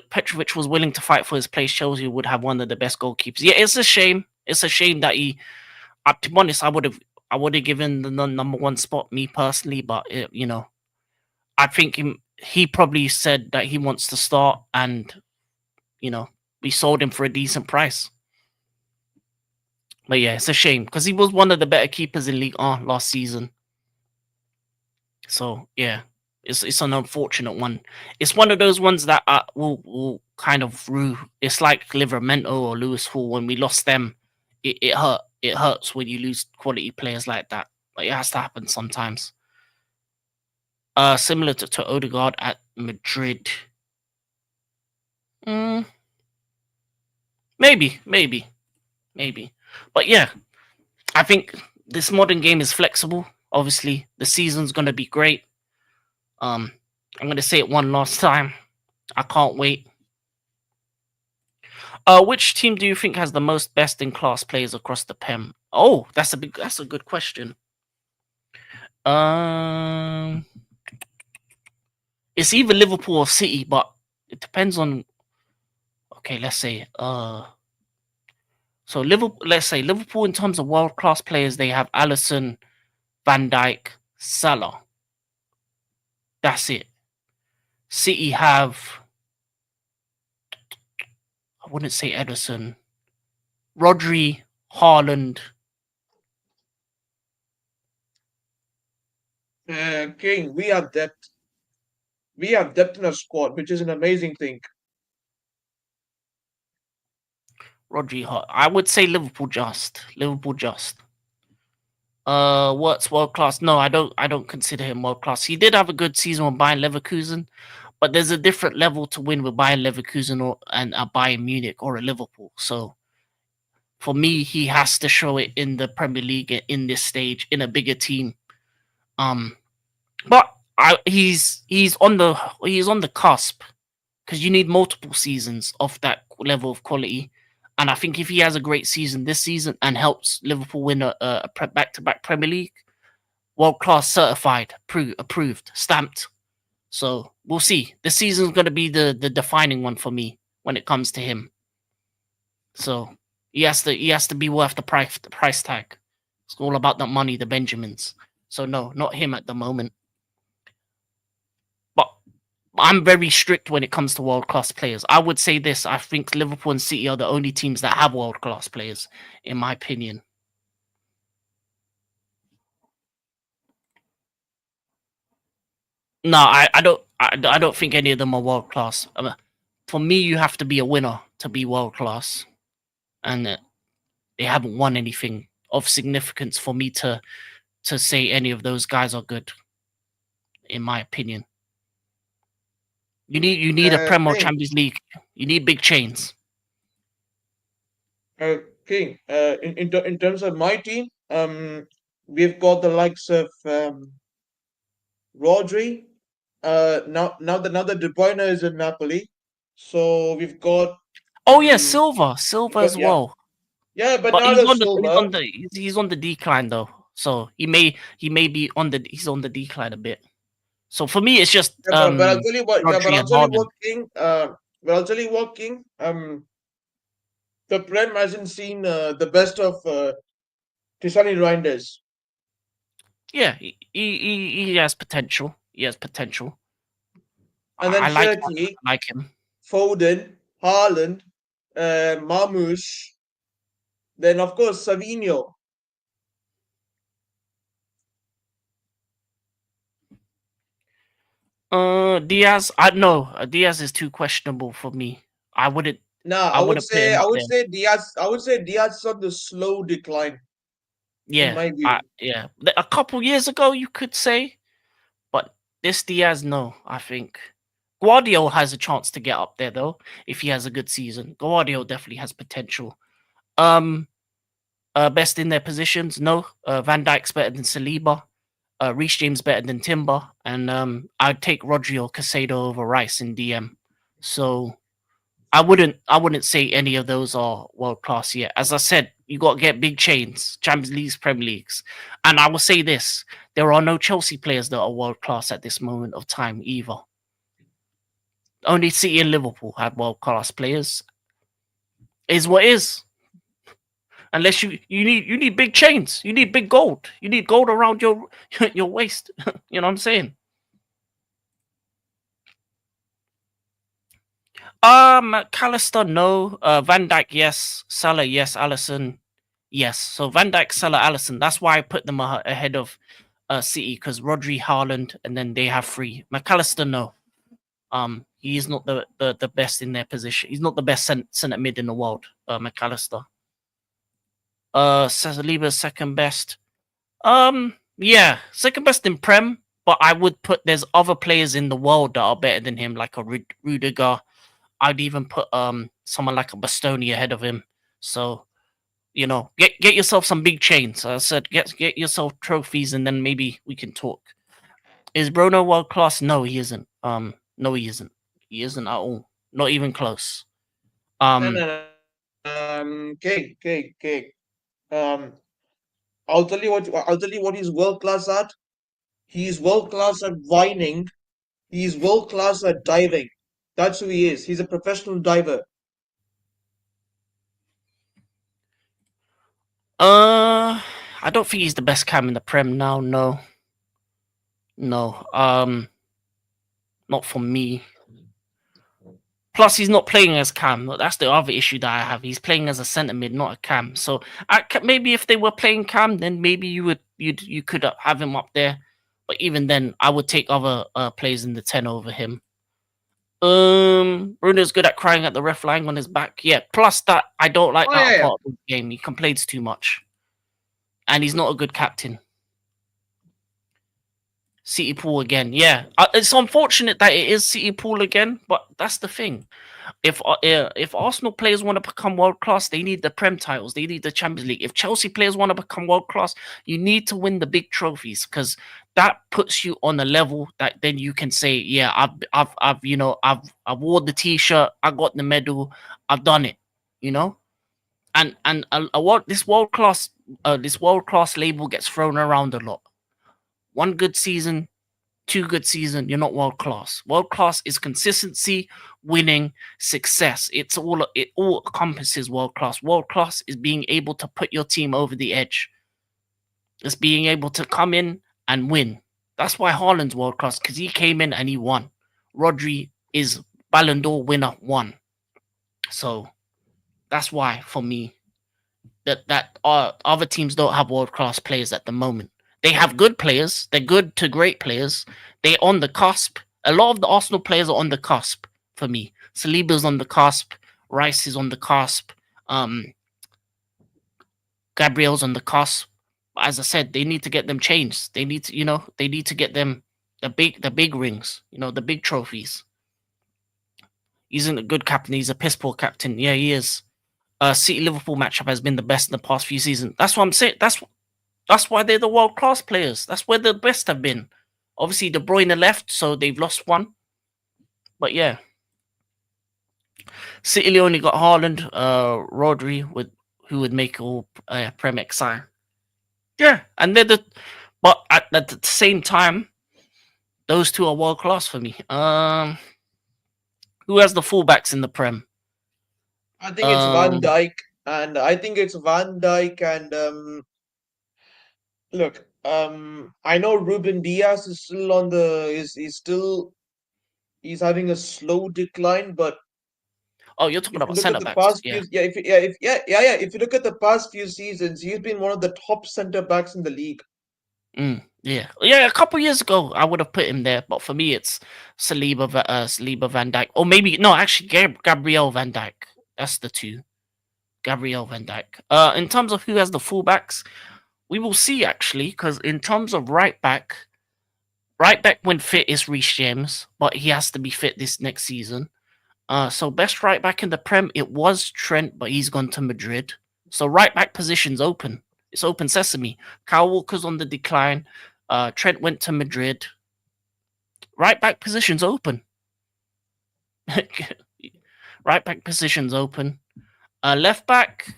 A: Petrovic was willing to fight for his place, Chelsea would have one of the best goalkeepers. Yeah, it's a shame. It's a shame that he. To be honest, I would have given the number one spot me personally, but I think he probably said that he wants to start, and we sold him for a decent price. But yeah, it's a shame because he was one of the better keepers in League 1 last season. So yeah, it's an unfortunate one. It's one of those ones that will kind of rue. It's like Livermento or Lewis Hall when we lost them. It hurt. It hurts when you lose quality players like that. But it has to happen sometimes. Similar to Odegaard at Madrid. Mm, maybe. But yeah, I think this modern game is flexible. Obviously, the season's gonna be great. I'm gonna say it one last time. I can't wait. Which team do you think has the most best in class players across the Prem? Oh, that's a good question. Um, it's either Liverpool or City, but it depends on. Okay, let's say so Liverpool. Let's say Liverpool in terms of world class players, they have Alisson, Van Dijk, Salah. That's it. City have. I wouldn't say Edison. Rodri, Haaland.
B: King, we have depth. We have depth in our squad, which is an amazing thing.
A: I would say Liverpool just. Liverpool just. What's world class? No, I don't consider him world class. He did have a good season with Bayern Leverkusen, but there's a different level to win with Bayern Leverkusen or and a Bayern Munich or a Liverpool. So for me, he has to show it in the Premier League in this stage in a bigger team. Um, but he's on the cusp because you need multiple seasons of that level of quality. And I think if he has a great season this season and helps Liverpool win a back-to-back Premier League, world class certified, approved, stamped. So we'll see. The season's going to be the defining one for me when it comes to him. So he has to be worth the price tag. It's all about the money, the Benjamins. So no, not him at the moment. But I'm very strict when it comes to world class players. I would say this: I think Liverpool and City are the only teams that have world class players, in my opinion. No, I don't think any of them are world class. For me, you have to be a winner to be world class, and they haven't won anything of significance for me to say any of those guys are good, in my opinion. You need a Prem or
B: King,
A: Champions League. You need big chains.
B: King. In terms of my team, we've got the likes of Rodri. Now the De Bruyne is in Napoli, so we've got
A: Oh yeah,
B: um,
A: Silva
B: but
A: as
B: yeah,
A: well.
B: yeah,
A: But he's
B: Bernardo
A: on the he's
B: Silva.
A: on the he's on the decline though. So he may be on the he's on the decline a bit. So for me, it's just
B: Yeah, but I'll tell you what. Yeah, but
A: Rodri
B: I'll
A: and
B: tell you
A: Haaland.
B: what, King. But I'll tell you what, King. The Prem hasn't seen the best of Tisani Reinders.
A: Yeah, he has potential. He has potential.
B: And then
A: I like that.
B: Turkey,
A: I like him.
B: Foden, Haaland, Marmoush, then of course Savinho.
A: Diaz. I no. Diaz is too questionable for me. I wouldn't.
B: Now
A: I wouldn't put him
B: I
A: up
B: would
A: there.
B: say Diaz. I would say Diaz is on the slow decline, in
A: Yeah.
B: my view.
A: Yeah. A couple years ago, you could say, but this Diaz, no. I think Guardiola has a chance to get up there though if he has a good season. Guardiola definitely has potential. Um. Best in their positions, no. Van Dijk's better than Saliba. Reece James better than Timber, and I'd take Rodri or Casado over Rice in DM. So I wouldn't say any of those are world class yet. As I said, you got to get big chains, Champions Leagues, Premier Leagues, and I will say this: there are no Chelsea players that are world class at this moment of time either. Only City and Liverpool have world class players. Is what is. Unless you need big chains, you need big gold, you need gold around your your waist. You know what I'm saying? McAllister, no. Van Dijk, yes. Salah, yes. Allison, yes. So Van Dijk, Salah, Allison. That's why I put them ahead of City because Rodri, Haaland, and then they have three. McAllister, no. He is not the best in their position. He's not the best centre mid in the world. McAllister. Saliba second best. Yeah, second best in Prem. But I would put there's other players in the world that are better than him, like a Rudiger. I'd even put someone like a Bastoni ahead of him. So get yourself some big chains. I said get yourself trophies, and then maybe we can talk. Is Bruno world class? No, he isn't. No, he isn't. He isn't at all. Not even close.
B: No,
A: Um,
B: no, no. King. Um, I'll tell you what. I'll tell you what he's world class at. He's world class at whining. He's world class at diving. That's who he is. He's a professional diver.
A: I don't think he's the best cam in the Prem now. No, no. Not for me. Plus, he's not playing as Cam. That's the other issue that I have. He's playing as a centre mid, not a Cam. So, maybe if they were playing Cam, then maybe you could have him up there. But even then, I would take other players in the 10 over him. Bruno's good at crying at the ref lying on his back. Yeah. Plus that, I don't like
B: Oh
A: that
B: yeah, yeah.
A: part of the game. He complains too much, and he's not a good captain. City Pool again. Yeah, it's unfortunate that it is City Pool again, but that's the thing. If Arsenal players want to become world class, they need the Prem titles, they need the Champions League. If Chelsea players want to become world class, you need to win the big trophies because that puts you on a level that then you can say, yeah, I've wore the T-shirt, I got the medal, I've done it, you know. And what this world class label gets thrown around a lot. One good season, too good season, you're not world class. World class is consistency, winning, success. It all encompasses world class. World class is being able to put your team over the edge. It's being able to come in and win. That's why Haaland's world class, because he came in and he won. Rodri is Ballon d'Or winner one. So that's why for me that other teams don't have world class players at the moment. They have good players. They're good to great players. They're on the cusp. A lot of the Arsenal players are on the cusp. for me. Saliba's on the cusp. Rice is on the cusp. Um, Gabriel's on the cusp. As I said, they need to get them changed. They need to, they need to get them the big rings, the big trophies. He isn't a good captain. He's a piss poor captain. Yeah, he is. City Liverpool matchup has been the best in the past few seasons. That's what I'm saying. That's why they're the world class players. That's where the best have been. Obviously, De Bruyne left, so they've lost one. But yeah, City only got Haaland, Rodri, who would make all Prem XI. Yeah, and but at the same time, those two are world class for me. Who has the fullbacks in the Prem?
B: I think it's Van
A: Um,
B: Dijk, and I think it's Van Dijk and look, I know Ruben Diaz is still on the is he's still he's having a slow decline, but
A: oh, you're talking
B: if you
A: about
B: look at
A: centre
B: the
A: backs,
B: past
A: yeah.
B: few, yeah, if yeah, if yeah, yeah, yeah, if you look at the past few seasons, he's been one of the top center backs in the league.
A: Yeah. A couple years ago, I would have put him there, but for me, it's Saliba Van Dijk, or maybe no, actually, Gabriel Van Dijk. That's the two, Gabriel Van Dijk. In terms of who has the fullbacks, we will see actually, because in terms of right back when fit is Reece James, but he has to be fit this next season. So best right back in the Prem, it was Trent, but he's gone to Madrid. So right back position's open. It's open sesame. Kyle Walker's on the decline. Trent went to Madrid. Right back position's open. Right back position's open. Left back.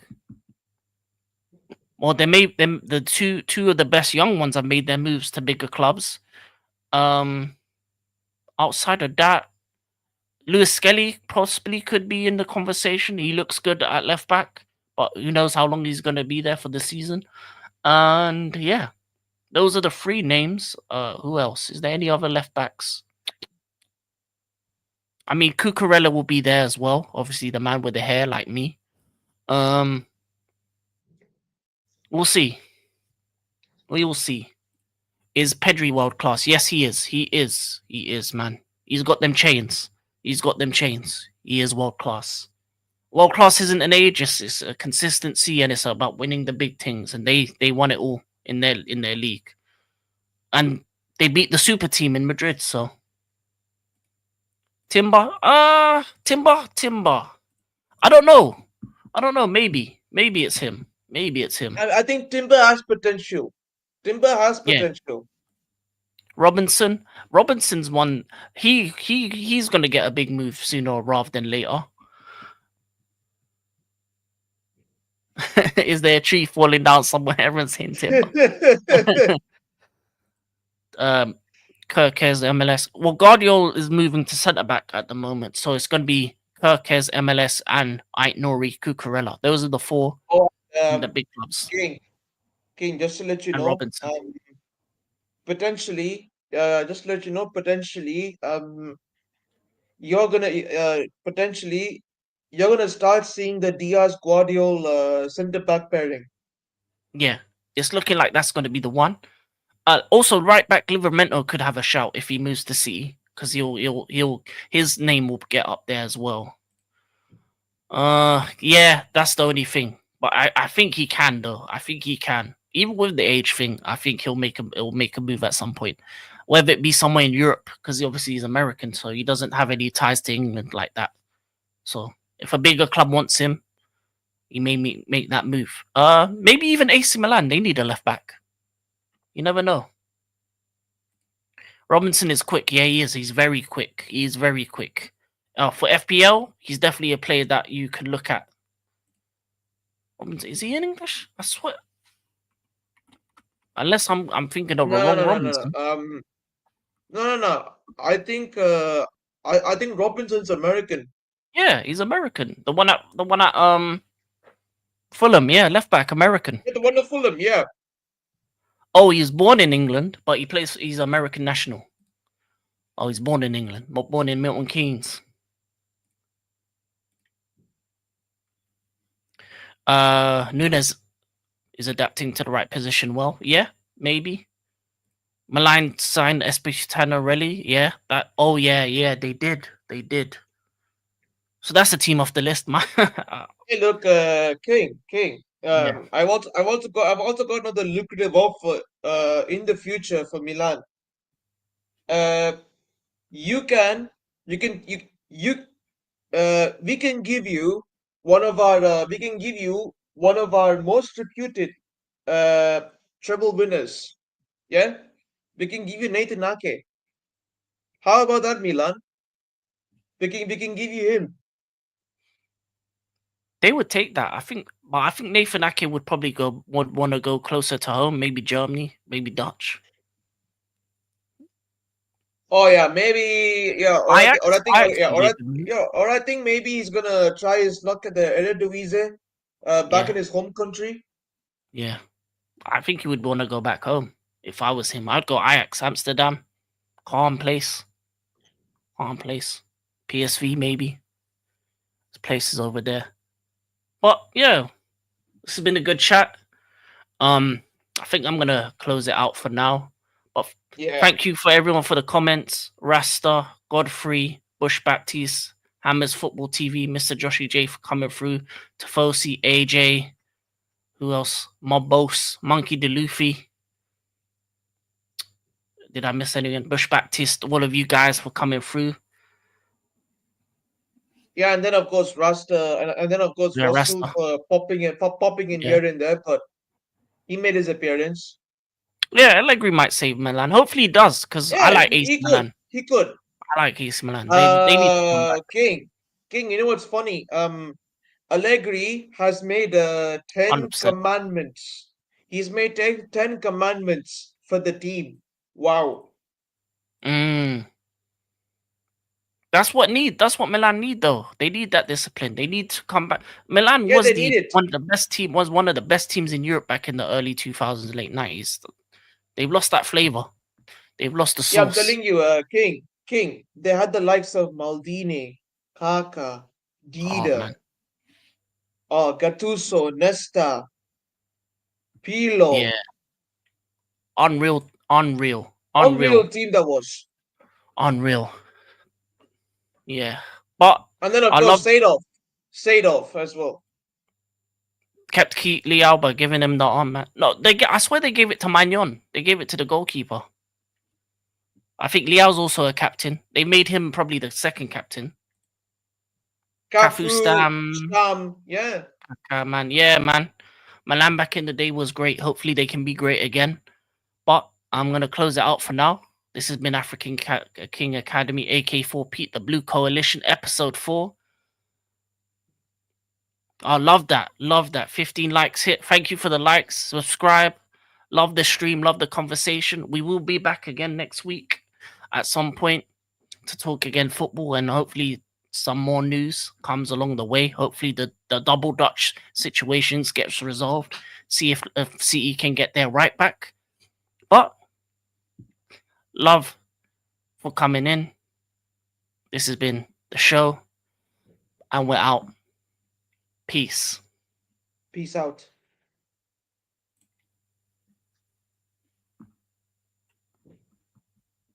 A: Well, they made them the two of the best young ones have made their moves to bigger clubs. Um, Outside of that, Lewis Skelly possibly could be in the conversation. He looks good at left back, but who knows how long he's going to be there for the season. And yeah, those are the three names. Who else? Is there any other left backs? I mean, Cucurella will be there as well. Obviously, the man with the hair like me. Um, we'll see. We will see. Is Pedri world class? Yes, he is. He is. He is, man. He's got them chains. He's got them chains. He is world class. World class isn't an age; it's a consistency, and it's about winning the big things. And they won it all in their league, and they beat the super team in Madrid. So Timber. I don't know. I don't know. Maybe it's him. Maybe it's him.
B: And I think Timber has potential. Timber has
A: Yeah.
B: potential.
A: Robinson's one. He's gonna get a big move sooner rather than later. Is there a tree falling down somewhere? Everyone's saying timber. Kirkes MLS. Well, Guardiola is moving to centre back at the moment, so it's going to be Kirkes MLS and Ait Nori Cucurella. Those are the four
B: Oh,
A: in the big clubs,
B: King, just to let you
A: and
B: know,
A: Robinson.
B: potentially, just to let you know, potentially, you're gonna potentially you're gonna start seeing the Diaz Guardiola center back pairing.
A: Yeah, it's looking like that's going to be the one. Also, right back Livermento could have a shout if he moves to City because he'll his name will get up there as well. Yeah, that's the only thing. But I think he can though. I think he can. Even with the age thing, I think he'll make a move at some point. Whether it be somewhere in Europe, because obviously he's American, so he doesn't have any ties to England like that. So if a bigger club wants him, he may make that move. Maybe even AC Milan, they need a left back. You never know. Robinson is quick. Yeah, he is. He's very quick. He's very quick. For FPL, he's definitely a player that you could look at. Robinson, is he in English? I swear. Unless I'm thinking of a
B: No,
A: wrong
B: no, no, no,
A: Robinson.
B: no. No, no, no. I think I think Robinson's American.
A: Yeah, he's American. The one at Fulham. Yeah, left back, American.
B: Yeah, the one of Fulham, yeah.
A: Oh, he's born in England, but he's American national. Oh, he's born in England, but born in Milton Keynes. Nunes is adapting to the right position well. Yeah, maybe. Milan signed Esposito Relli. Yeah, that. Oh yeah, they did. So that's the team off the list, man.
B: Hey, look, King.
A: Yeah.
B: I've also got another lucrative offer. In the future for Milan. Uh, you can, you can, you. We can give you we can give you one of our most reputed uh treble winners. Yeah, we can give you Nathan Ake. How about that, Milan? We can give you him.
A: They would take that. But I think Nathan Ake would probably would want to go closer to home, maybe Germany, maybe Dutch.
B: Oh yeah, maybe yeah,
A: Ajax would be a good move.
B: or I think maybe he's gonna try his luck at the Eredivisie, back
A: Yeah,
B: in his home country.
A: yeah. I think he would want to go back home. If I was him, I'd go Ajax, Amsterdam, calm place, calm place. PSV maybe. There's places over there. But yeah, this has been a good chat. Um, I think I'm gonna close it out for now. But
B: Yeah,
A: thank you for everyone for the comments. Rasta, Godfrey, Bush Baptiste, Hammers Football TV, Mr. Joshy J for coming through, Tifosi, AJ, who else? Mobos, Monkey DeLuffy. Did I miss anyone? Bush Baptiste, all of you guys for coming through.
B: yeah, and then of course Rasta, and then of course
A: Yeah,
B: Russell
A: Rasta.
B: for popping in
A: Yeah.
B: here and there, but he made his appearance.
A: Yeah, Allegri might save Milan. Hopefully he does, because I
B: Yeah,
A: like AC
B: he could,
A: Milan.
B: he could.
A: I like AC Milan. They need to come back.
B: King, King. You know what's funny? Allegri has made 10
A: 100%.
B: commandments. He's made 10 commandments for the team. Wow.
A: Mm. That's what Milan need though. They need that discipline. They need to come back. Milan
B: Yeah,
A: was
B: they need it.
A: one of the best teams in Europe back in the early 2000s, late 90s. They've lost that flavor. They've lost the
B: Yeah, I'm
A: sauce.
B: telling you, King. They had the likes of Maldini, Kaka,
A: Oh
B: Dida,
A: man.
B: Gattuso, Nesta, Pirlo.
A: Yeah. Unreal. Unreal.
B: Unreal
A: Unreal.
B: team that was.
A: Unreal. Yeah. But
B: And then of
A: I love
B: course Sadov as well.
A: kept Lee Alba giving him the arm, man. No, I swear they gave it to Magnon. They gave it to the goalkeeper. I think Liao's also a captain. They made him probably the second captain. Cafu
B: Cafu,
A: Stam.
B: Stam, yeah.
A: Man. Yeah, man. Milan back in the day was great. Hopefully they can be great again. But I'm going to close it out for now. This has been African King Academy, AK4 Pete, the Blue Coalition, episode 4. I love that. Love that. 15 likes hit. Thank you for the likes. Subscribe. Love the stream. Love the conversation. We will be back again next week at some point to talk again football, and hopefully some more news comes along the way. Hopefully the double Dutch situations gets resolved. See if CE can get their right back. But love for coming in. This has been the show, and we're out. Peace.
B: Peace out.